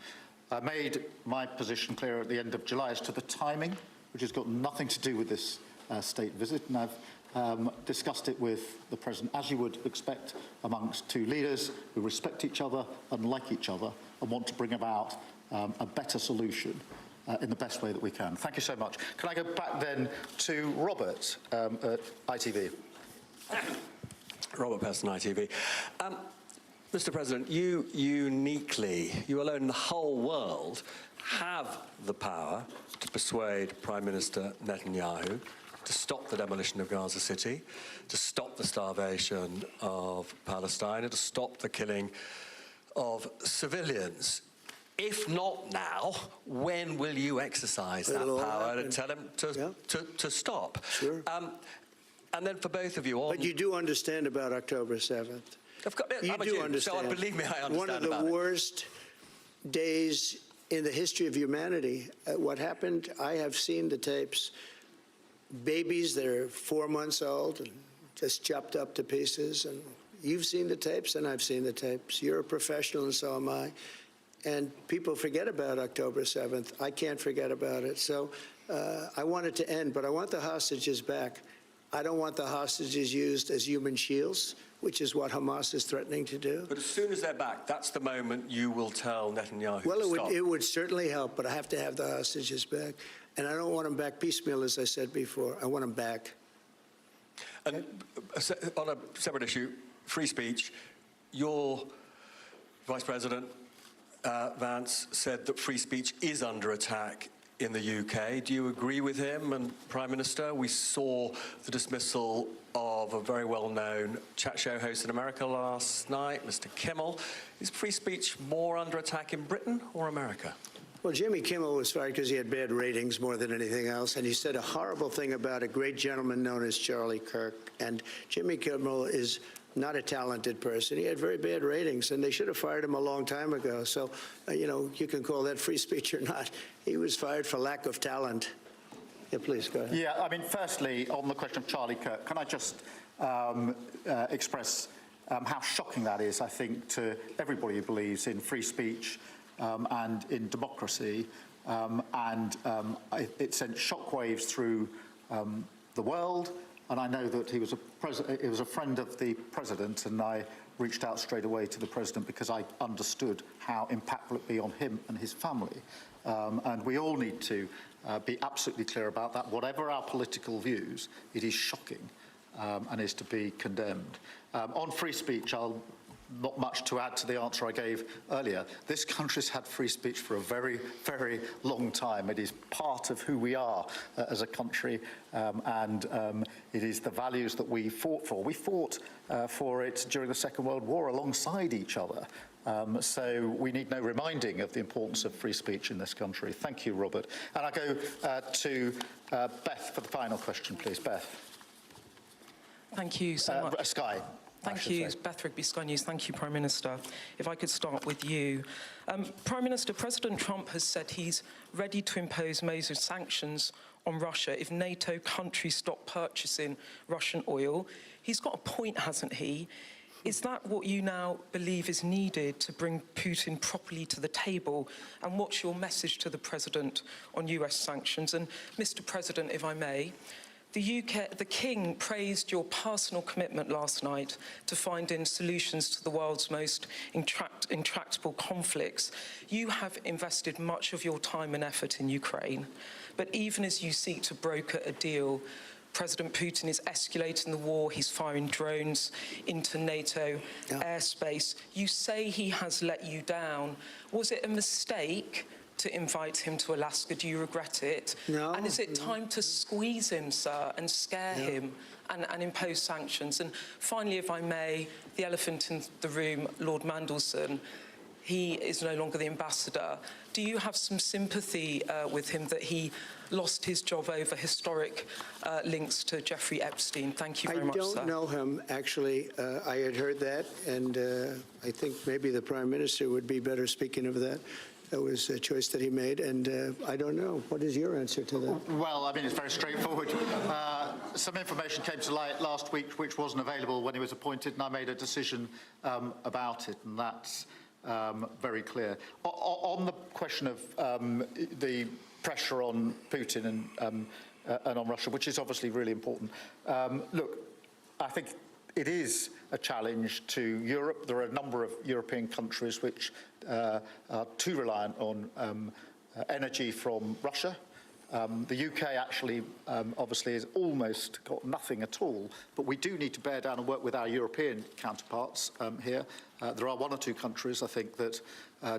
I made my position clear at the end of July as to the timing, which has got nothing to do with this state visit, and I've discussed it with the President, as you would expect amongst two leaders who respect each other and like each other and want to bring about a better solution in the best way that we can. Thank you so much. Can I go back then to Robert at ITV? Robert Peston, ITV. Mr. President, you alone in the whole world, have the power to persuade Prime Minister Netanyahu to stop the demolition of Gaza City, to stop the starvation of Palestine, and to stop the killing of civilians. If not now, when will you exercise that power and tell him to stop? Sure. And then for both of you on... But you do understand about October 7th. You do understand. So believe me, I understand. One of the worst days in the history of humanity. What happened, I have seen the tapes. Babies that are 4 months old and just chopped up to pieces. And you've seen the tapes and I've seen the tapes. You're a professional and so am I. And people forget about October 7th. I can't forget about it. So I want it to end, but I want the hostages back. I don't want the hostages used as human shields, which is what Hamas is threatening to do. But as soon as they're back, that's the moment you will tell Netanyahu Well, to stop. it would certainly help, but I have to have the hostages back. And I don't want them back piecemeal, as I said before. I want them back. And on a separate issue, free speech, your Vice President Vance said that free speech is under attack in the UK. Do you agree with him? And Prime Minister, we saw the dismissal of a very well-known chat show host in America last night, Mr. Kimmel. Is free speech more under attack in Britain or America? Well, Jimmy Kimmel was fired because he had bad ratings more than anything else, and he said a horrible thing about a great gentleman known as Charlie Kirk. And Jimmy Kimmel is not a talented person. He had very bad ratings, and they should have fired him a long time ago. So, you know, you can call that free speech or not. He was fired for lack of talent. Yeah, please, go ahead. Yeah, I mean, firstly, on the question of Charlie Kirk, can I just express how shocking that is, I think, to everybody who believes in free speech and in democracy. It sent shockwaves through the world. And I know that he was a friend of the president, and I reached out straight away to the president because I understood how impactful it would be on him and his family. And we all need to be absolutely clear about that. Whatever our political views, it is shocking and is to be condemned. On free speech, not much to add to the answer I gave earlier. This country's had free speech for a very, very long time. It is part of who we are as a country, and it is the values that we fought for. We fought for it during the Second World War alongside each other. So we need no reminding of the importance of free speech in this country. Thank you, Robert. And I go to Beth for the final question, please. Beth. Thank you so much. Sky. Thank you, Beth Rigby, Sky News. Thank you, Prime Minister. If I could start with you. Prime Minister, President Trump has said he's ready to impose major sanctions on Russia if NATO countries stop purchasing Russian oil. He's got a point, hasn't he? Is that what you now believe is needed to bring Putin properly to the table? And what's your message to the President on US sanctions? And Mr. President, if I may, the King praised your personal commitment last night to finding solutions to the world's most intractable conflicts. You have invested much of your time and effort in Ukraine, but even as you seek to broker a deal, President Putin is escalating the war. He's firing drones into NATO airspace. You say he has let you down. Was it a mistake to invite him to Alaska? Do you regret it? No. And is it time to squeeze him, sir, and scare him and impose sanctions? And finally, if I may, the elephant in the room, Lord Mandelson, he is no longer the ambassador. Do you have some sympathy with him that he lost his job over historic links to Jeffrey Epstein? Thank you very much, sir. I don't know him, actually. I had heard that, and I think maybe the Prime Minister would be better speaking of that. That was a choice that he made, and I don't know. What is your answer to that? Well, I mean, it's very straightforward. Some information came to light last week which wasn't available when he was appointed, and I made a decision about it, and that's very clear. On the question of the pressure on Putin and on Russia, which is obviously really important, look, I think it is a challenge to Europe. There are a number of European countries which are too reliant on energy from Russia. The UK actually obviously has almost got nothing at all, but we do need to bear down and work with our European counterparts here. There are one or two countries, I think, that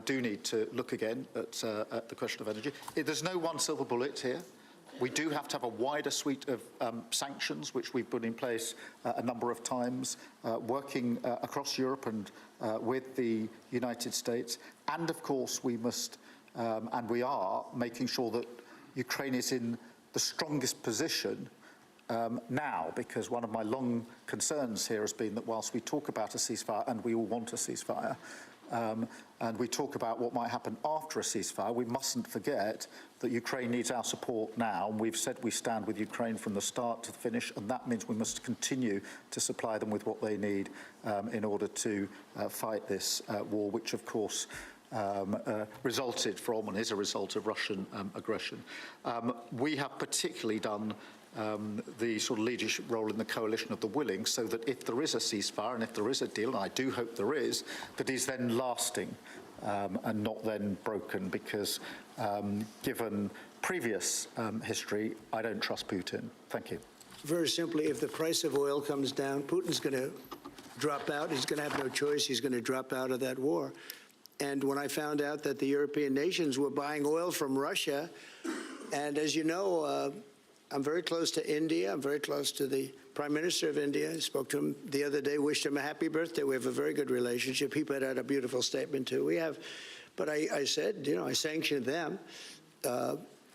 do need to look again at the question of energy. There's no one silver bullet here. We do have to have a wider suite of sanctions, which we've put in place a number of times, working across Europe and with the United States. And of course, we must, and we are, making sure that Ukraine is in the strongest position now, because one of my long concerns here has been that whilst we talk about a ceasefire, and we all want a ceasefire, and we talk about what might happen after a ceasefire, we mustn't forget that Ukraine needs our support now. And we've said we stand with Ukraine from the start to the finish, and that means we must continue to supply them with what they need in order to fight this war, which, of course, resulted from and is a result of Russian aggression. We have particularly done the sort of leadership role in the coalition of the willing, so that if there is a ceasefire and if there is a deal, and I do hope there is, that is then lasting and not then broken, because given previous history, I don't trust Putin. Thank you. Very simply, if the price of oil comes down, Putin's going to drop out. He's going to have no choice. He's going to drop out of that war. And when I found out that the European nations were buying oil from Russia, and as you know, I'm very close to India. I'm very close to the Prime Minister of India. I spoke to him the other day, wished him a happy birthday. We have a very good relationship. He put out a beautiful statement, too. We have, but I said, you know, I sanctioned them.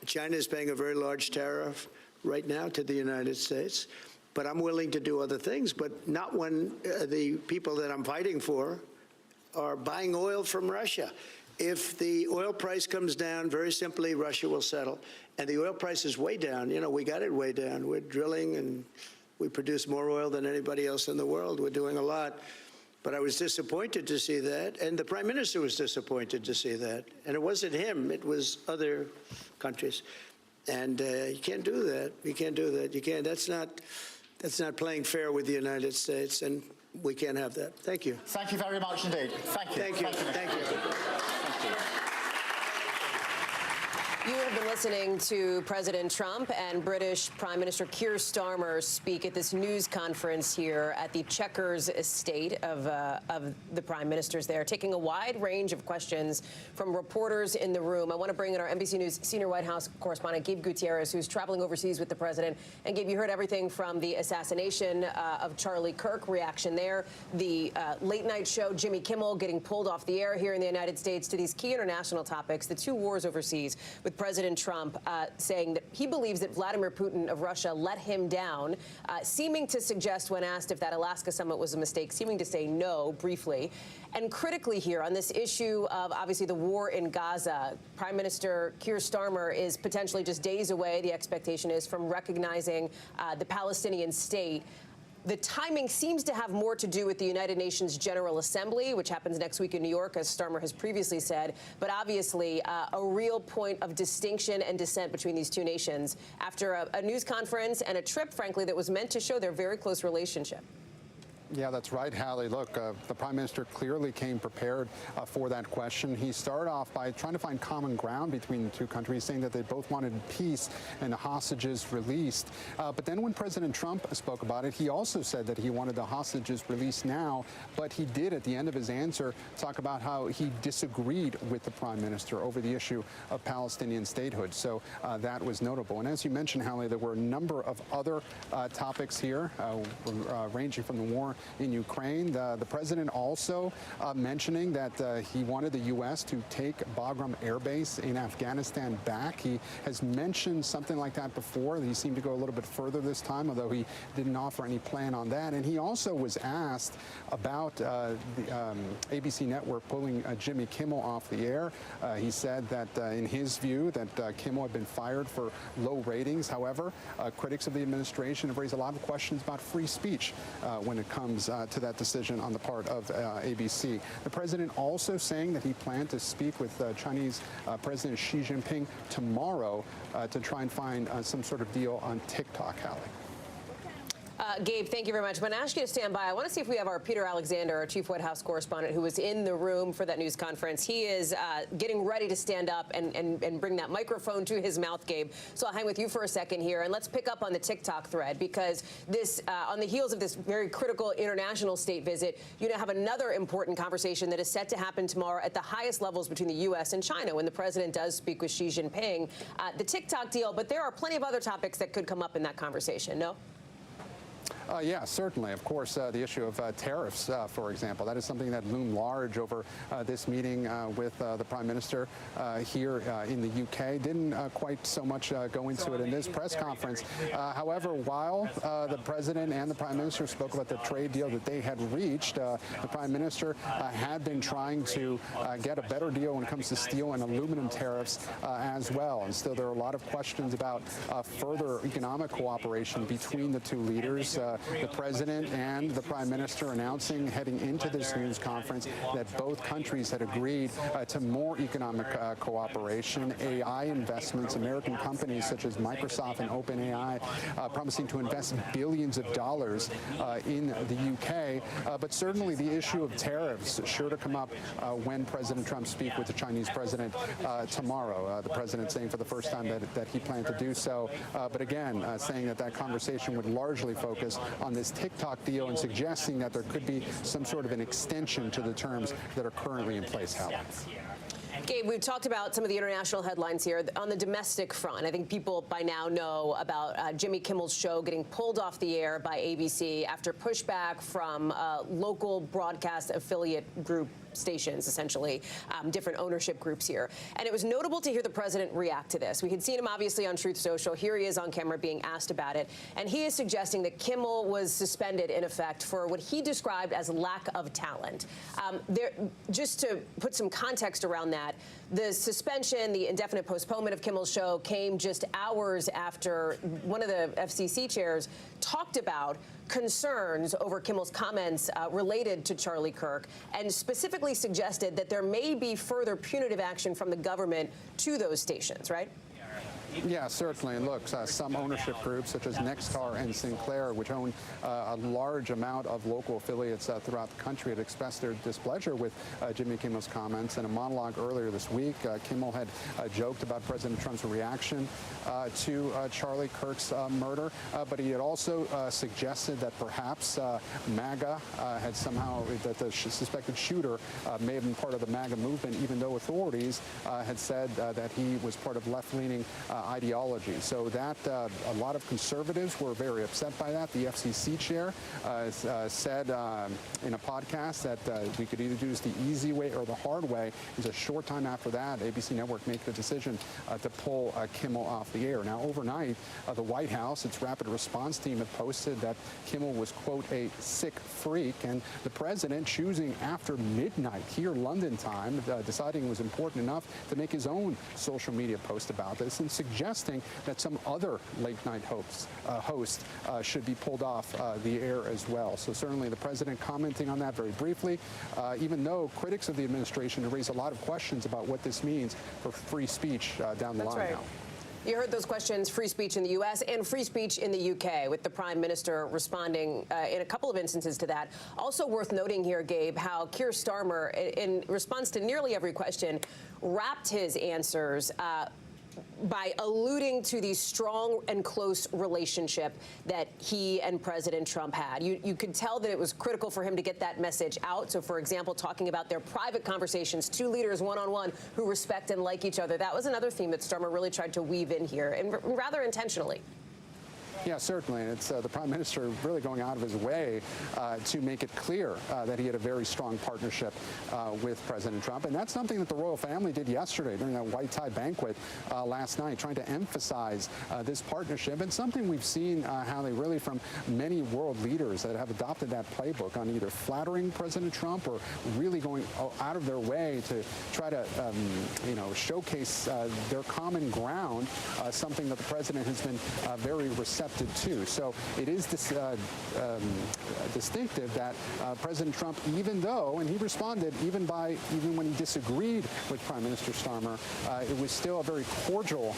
China is paying a very large tariff right now to the United States. But I'm willing to do other things, but not when the people that I'm fighting for are buying oil from Russia. If the oil price comes down, very simply, Russia will settle. And the oil price is way down. You know, we got it way down. We're drilling and we produce more oil than anybody else in the world. We're doing a lot. But I was disappointed to see that. And the Prime Minister was disappointed to see that. And it wasn't him. It was other countries. And you can't do that. You can't do that. You can't. That's not playing fair with the United States. And we can't have that. Thank you. Thank you very much indeed. Thank you. Thank you. Thank you. Thank you. You have been listening to President Trump and British Prime Minister Keir Starmer speak at this news conference here at the Chequers estate of the Prime Ministers there, taking a wide range of questions from reporters in the room. I want to bring in our NBC News senior White House correspondent, Gabe Gutierrez, who's traveling overseas with the president. And Gabe, you heard everything from the assassination of Charlie Kirk, reaction there, the late-night show, Jimmy Kimmel getting pulled off the air here in the United States, to these key international topics, the two wars overseas, with President Trump saying that he believes that Vladimir Putin of Russia let him down, seeming to suggest, when asked if that Alaska summit was a mistake, seeming to say no briefly. And critically here on this issue of, obviously, the war in Gaza, Prime Minister Keir Starmer is potentially just days away, the expectation is, from recognizing the Palestinian state. The timing seems to have more to do with the United Nations General Assembly, which happens next week in New York, as Starmer has previously said, but obviously a real point of distinction and dissent between these two nations after a news conference and a trip, frankly, that was meant to show their very close relationship. Yeah, that's right, Hallie. Look, the Prime Minister clearly came prepared for that question. He started off by trying to find common ground between the two countries, saying that they both wanted peace and the hostages released. But then when President Trump spoke about it, he also said that he wanted the hostages released now. But he did, at the end of his answer, talk about how he disagreed with the Prime Minister over the issue of Palestinian statehood. So that was notable. And as you mentioned, Hallie, there were a number of other topics here, ranging from the war in Ukraine. The president also mentioning that he wanted the U.S. to take Bagram Air Base in Afghanistan back. He has mentioned something like that before. He seemed to go a little bit further this time, although he didn't offer any plan on that. And he also was asked about the ABC network pulling Jimmy Kimmel off the air. He said that in his view that Kimmel had been fired for low ratings. However, critics of the administration have raised a lot of questions about free speech when it comes to that decision on the part of ABC. The president also saying that he planned to speak with Chinese President Xi Jinping tomorrow to try and find some sort of deal on TikTok, Hallie. Gabe, thank you very much. I'm going to ask you to stand by. I want to see if we have our Peter Alexander, our chief White House correspondent, who was in the room for that news conference. He is getting ready to stand up and bring that microphone to his mouth, Gabe. So I'll hang with you for a second here, and let's pick up on the TikTok thread, because this, on the heels of this very critical international state visit, you now have another important conversation that is set to happen tomorrow at the highest levels between the U.S. and China when the president does speak with Xi Jinping. The TikTok deal, but there are plenty of other topics that could come up in that conversation, no? Yeah, certainly. Of course, the issue of tariffs, for example, that is something that loomed large over this meeting with the Prime Minister here in the UK. Didn't quite so much go into it in this press conference. However, while the President and the Prime Minister spoke about the trade deal that they had reached, the Prime Minister had been trying to get a better deal when it comes to steel and aluminum tariffs as well. And still, there are a lot of questions about further economic cooperation between the two leaders. the president and the prime minister announcing heading into this news conference that both countries had agreed to more economic cooperation, AI investments, American companies such as Microsoft and OpenAI promising to invest billions of dollars in the UK. But certainly the issue of tariffs is sure to come up when President Trump speaks with the Chinese president tomorrow. The president saying for the first time that he planned to do so. But again, saying that conversation would largely focus on this TikTok deal and suggesting that there could be some sort of an extension to the terms that are currently in place, Helen. Gabe, we've talked about some of the international headlines here. On the domestic front, I think people by now know about Jimmy Kimmel's show getting pulled off the air by ABC after pushback from local broadcast affiliate group stations, essentially, different ownership groups here. And it was notable to hear the president react to this. We had seen him obviously on Truth Social. Here he is on camera being asked about it. And he is suggesting that Kimmel was suspended, in effect, for what he described as lack of talent. Just to put some context around that, the suspension, the indefinite postponement of Kimmel's show came just hours after one of the FCC chairs talked about concerns over Kimmel's comments related to Charlie Kirk and specifically suggested that there may be further punitive action from the government to those stations, right? Yeah, certainly. And look, some ownership groups such as Nexstar and Sinclair, which own a large amount of local affiliates throughout the country, had expressed their displeasure with Jimmy Kimmel's comments. In a monologue earlier this week, Kimmel had joked about President Trump's reaction to Charlie Kirk's murder, but he had also suggested that perhaps MAGA had somehow, that the suspected shooter may have been part of the MAGA movement, even though authorities had said that he was part of left-leaning ideology. So that a lot of conservatives were very upset by that. The FCC chair said in a podcast that we could either do this the easy way or the hard way. It was a short time after that, ABC Network made the decision to pull Kimmel off the air. Now, overnight, the White House, its rapid response team, had posted that Kimmel was, quote, a sick freak, and the president choosing after midnight here, London time, deciding it was important enough to make his own social media post about this and suggesting that some other late-night host should be pulled off the air as well. So certainly the president commenting on that very briefly, even though critics of the administration have raised a lot of questions about what this means for free speech down the line now. You heard those questions, free speech in the U.S. and free speech in the U.K., with the Prime Minister responding in a couple of instances to that. Also worth noting here, Gabe, how Keir Starmer, in response to nearly every question, wrapped his answers by alluding to the strong and close relationship that he and President Trump had. You could tell that it was critical for him to get that message out. So, for example, talking about their private conversations, two leaders one-on-one who respect and like each other. That was another theme that Starmer really tried to weave in here, and rather intentionally. Yeah, certainly. And it's the Prime Minister really going out of his way to make it clear that he had a very strong partnership with President Trump. And that's something that the royal family did yesterday during that white tie banquet last night, trying to emphasize this partnership. And something we've seen how they really, from many world leaders that have adopted that playbook on either flattering President Trump or really going out of their way to try to, showcase their common ground, something that the president has been very receptive to. So it is distinctive that President Trump, even though, and he responded even when he disagreed with Prime Minister Starmer, it was still a very cordial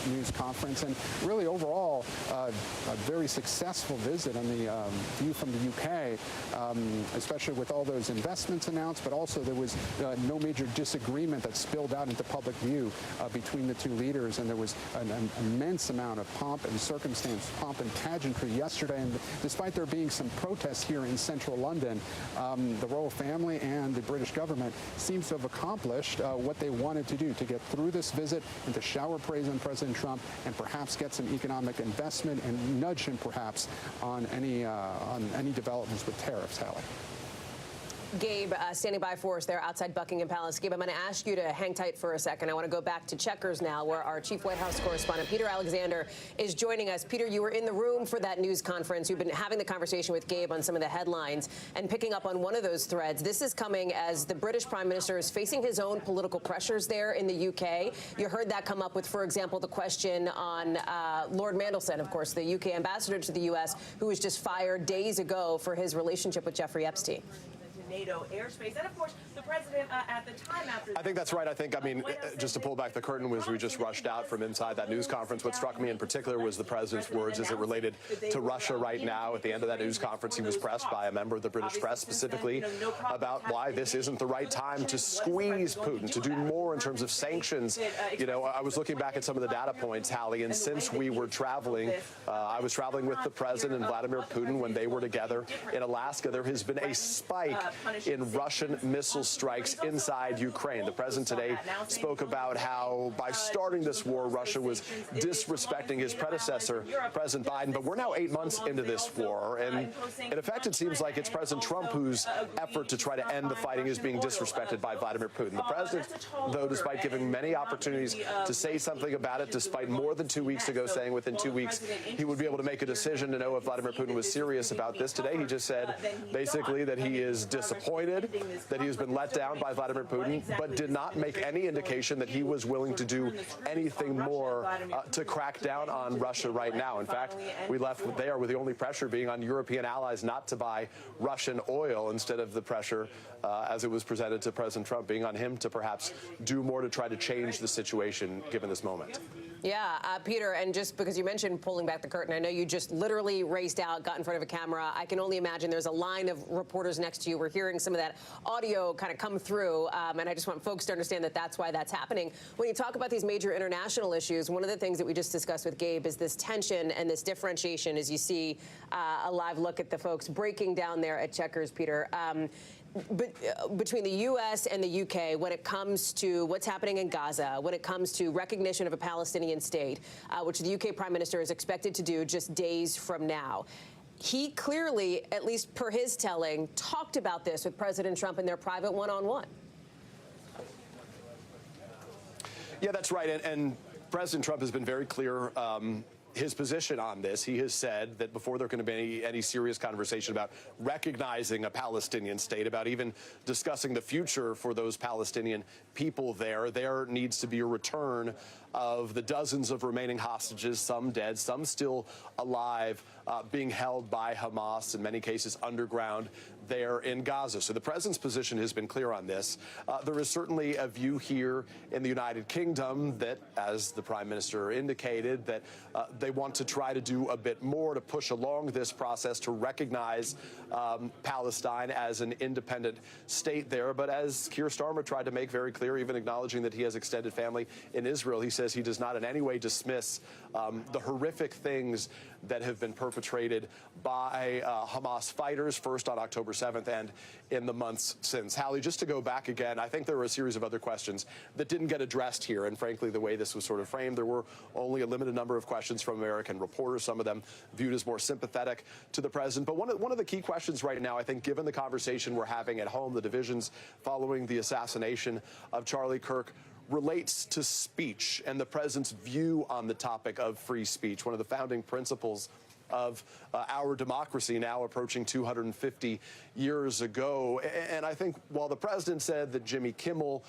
news conference, and really overall a very successful visit on the view from the UK, especially with all those investments announced, but also there was no major disagreement that spilled out into public view between the two leaders, and there was an immense amount of pomp and circumstance, pomp and pageantry yesterday. And despite there being some protests here in central London, the royal family and the British government seems to have accomplished what they wanted to do, to get through this visit and to shower praise on President Trump and perhaps get some economic investment and nudge him perhaps on any developments with tariffs, Hallie. Gabe, standing by for us there outside Buckingham Palace. Gabe, I'm going to ask you to hang tight for a second. I want to go back to Chequers now, where our chief White House correspondent, Peter Alexander, is joining us. Peter, you were in the room for that news conference. You've been having the conversation with Gabe on some of the headlines and picking up on one of those threads. This is coming as the British Prime Minister is facing his own political pressures there in the UK. You heard that come up with, for example, the question on Lord Mandelson, of course, the UK ambassador to the US, who was just fired days ago for his relationship with Jeffrey Epstein. NATO airspace. And of course, the president at the time after... I think that's right. I mean, just to pull back the curtain, was we just rushed out from inside that news conference. What struck me in particular was the president's words as it related to Russia right now. At the end of that news conference, he was pressed by a member of the British press specifically about why this isn't the right time to squeeze Putin, to do more in terms of sanctions. You know, I was looking back at some of the data points, Hallie, and since we were traveling, I was traveling with the president and Vladimir Putin when they were together in Alaska. There has been a spike in Russian missile strikes inside Ukraine. The president today spoke about how by starting this war, Russia was disrespecting his predecessor, President Biden. But we're now 8 months into this war, and in effect, it seems like it's President Trump whose effort to try to end the fighting is being disrespected by Vladimir Putin. The president, though, despite giving many opportunities to say something about it, despite more than 2 weeks ago saying within 2 weeks he would be able to make a decision to know if Vladimir Putin was serious about this, today he just said basically that he is disappointed that he has been let down by Vladimir Putin, but did not make any indication that he was willing to do anything more to crack down on Russia right now. In fact, we left there with the only pressure being on European allies not to buy Russian oil, instead of the pressure, as it was presented to President Trump, being on him to perhaps do more to try to change the situation given this moment. Yeah, Peter, and just because you mentioned pulling back the curtain, I know you just literally raced out, got in front of a camera. I can only imagine there's a line of reporters next to you. We're hearing some of that audio kind of come through, and I just want folks to understand that that's why that's happening. When you talk about these major international issues, one of the things that we just discussed with Gabe is this tension and this differentiation as you see a live look at the folks breaking down there at Chequers, Peter. But between the U.S. and the U.K., when it comes to what's happening in Gaza, when it comes to recognition of a Palestinian state, which the U.K. Prime Minister is expected to do just days from now, he clearly, at least per his telling, talked about this with President Trump in their private one-on-one. Yeah, that's right. And President Trump has been very clear his position on this. He has said that before there can be any serious conversation about recognizing a Palestinian state, about even discussing the future for those Palestinian people there needs to be a return of the dozens of remaining hostages, some dead, some still alive, being held by Hamas, in many cases underground there in Gaza. So the president's position has been clear on this. There is certainly a view here in the United Kingdom that, as the prime minister indicated, that they want to try to do a bit more to push along this process to recognize Palestine as an independent state there. But as Keir Starmer tried to make very clear, even acknowledging that he has extended family in Israel, he says he does not in any way dismiss the horrific things that have been perpetrated by Hamas fighters, first on October 7th and in the months since. Hallie, just to go back again, I think there were a series of other questions that didn't get addressed here. And frankly, the way this was sort of framed, there were only a limited number of questions from American reporters, some of them viewed as more sympathetic to the president. But one of the key questions right now, I think, given the conversation we're having at home, the divisions following the assassination of Charlie Kirk, relates to speech and the president's view on the topic of free speech, one of the founding principles of our democracy, now approaching 250 years ago. And I think while the president said that Jimmy Kimmel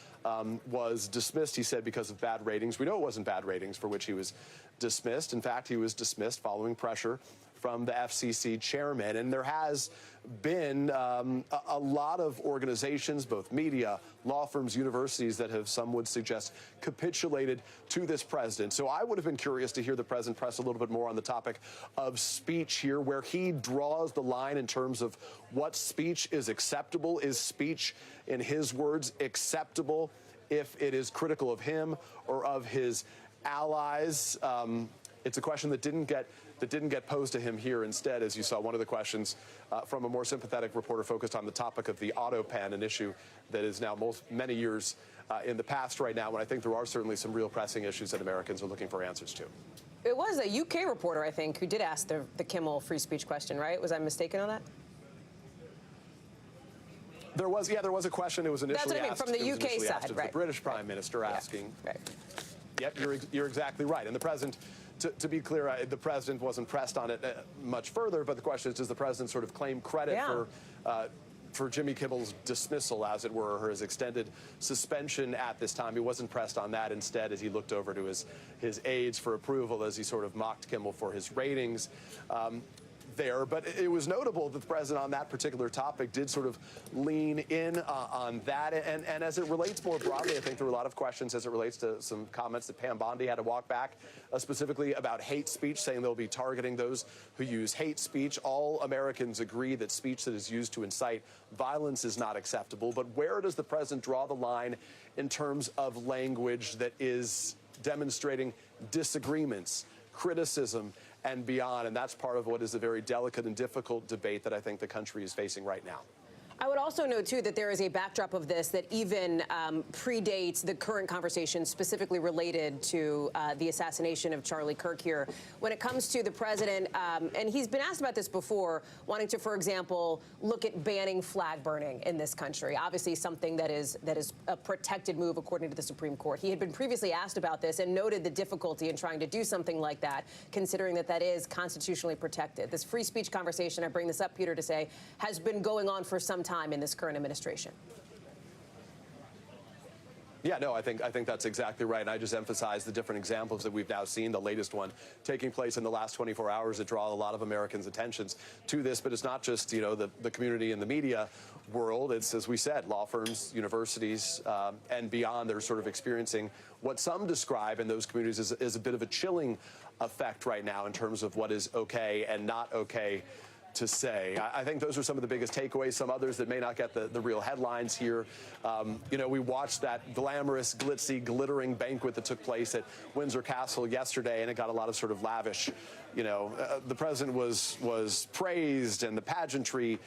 was dismissed, he said because of bad ratings. We know it wasn't bad ratings for which he was dismissed. In fact, he was dismissed following pressure from the FCC chairman. And there has been a lot of organizations, both media, law firms, universities, that have, some would suggest, capitulated to this president. So I would have been curious to hear the president press a little bit more on the topic of speech here, where he draws the line in terms of what speech is acceptable. Is speech, in his words, acceptable if it is critical of him or of his allies? It's a question that didn't get posed to him here. Instead, as you saw, one of the questions from a more sympathetic reporter focused on the topic of the auto pen, an issue that is now many years in the past right now, when I think there are certainly some real pressing issues that Americans are looking for answers to. It was a UK reporter, I think, who did ask the Kimmel free speech question, right? Was I mistaken on that? There was a question. It was initially That's what I mean, asked from the UK side, of right? the British Prime Minister asking. Right. Yep, you're exactly right. And the president, to be clear, the president wasn't pressed on it much further. But the question is, does the president sort of claim credit for Jimmy Kimmel's dismissal, as it were, or his extended suspension at this time? He wasn't pressed on that. Instead, as he looked over to his aides for approval, as he sort of mocked Kimmel for his ratings there. But it was notable that the president on that particular topic did sort of lean in on that. And as it relates more broadly, I think there were a lot of questions as it relates to some comments that Pam Bondi had to walk back, specifically about hate speech, saying they'll be targeting those who use hate speech. All Americans agree that speech that is used to incite violence is not acceptable. But where does the president draw the line in terms of language that is demonstrating disagreements, criticism, and beyond? And that's part of what is a very delicate and difficult debate that I think the country is facing right now. I would also note, too, that there is a backdrop of this that even predates the current conversation specifically related to the assassination of Charlie Kirk here. When it comes to the president, and he's been asked about this before, wanting to, for example, look at banning flag burning in this country, obviously something that is a protected move according to the Supreme Court. He had been previously asked about this and noted the difficulty in trying to do something like that, considering that that is constitutionally protected. This free speech conversation, I bring this up, Peter, to say, has been going on for some time in this current administration. Yeah, no, I think that's exactly right. And I just emphasize the different examples that we've now seen, the latest one taking place in the last 24 hours that draw a lot of Americans' attentions to this. But it's not just, the community and the media world. It's, as we said, law firms, universities, and beyond. They're sort of experiencing what some describe in those communities as a bit of a chilling effect right now in terms of what is okay and not okay to say. I think those are some of the biggest takeaways. Some others that may not get the real headlines here. We watched that glamorous, glitzy, glittering banquet that took place at Windsor Castle yesterday, and it got a lot of sort of lavish. The president was praised, and the pageantry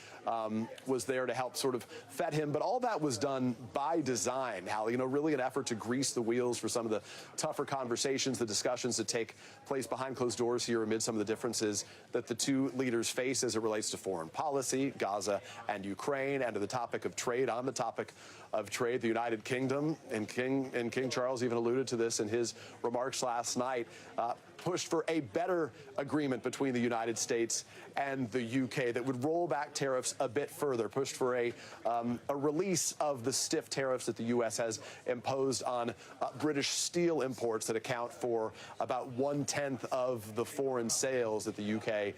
was there to help sort of fet him. But all that was done by design, Hallie. Really an effort to grease the wheels for some of the tougher conversations, the discussions that take place behind closed doors here amid some of the differences that the two leaders face as it relates to foreign policy, Gaza and Ukraine, and to the topic of trade. On the topic of trade, the United Kingdom, and King Charles even alluded to this in his remarks last night, pushed for a better agreement between the United States and the UK that would roll back tariffs a bit further, pushed for a release of the stiff tariffs that the U.S. has imposed on British steel imports that account for about 1/10 of the foreign sales that the UK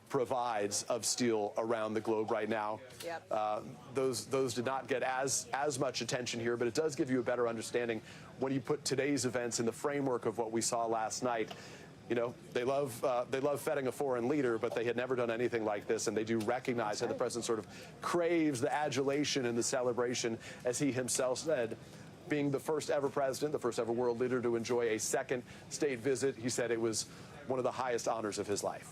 provides of steel around the globe right now. Yep. Those did not get as much attention here, but it does give you a better understanding when you put today's events in the framework of what we saw last night. They love feting a foreign leader, but they had never done anything like this, and they do recognize that the president sort of craves the adulation and the celebration, as he himself said, being the first ever president, the first ever world leader to enjoy a second state visit. He said it was one of the highest honors of his life.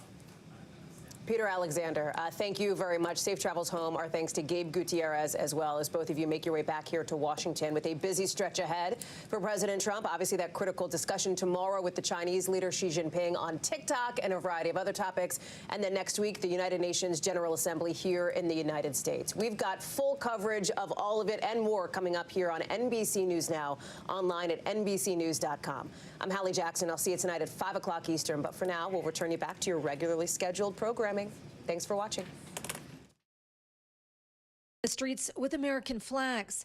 Peter Alexander, thank you very much. Safe travels home. Our thanks to Gabe Gutierrez as well, as both of you make your way back here to Washington with a busy stretch ahead for President Trump. Obviously, that critical discussion tomorrow with the Chinese leader Xi Jinping on TikTok and a variety of other topics. And then next week, the United Nations General Assembly here in the United States. We've got full coverage of all of it and more coming up here on NBC News Now, online at NBCNews.com. I'm Hallie Jackson. I'll see you tonight at 5 o'clock Eastern. But for now, we'll return you back to your regularly scheduled programming. Thanks for watching. The streets with American flags.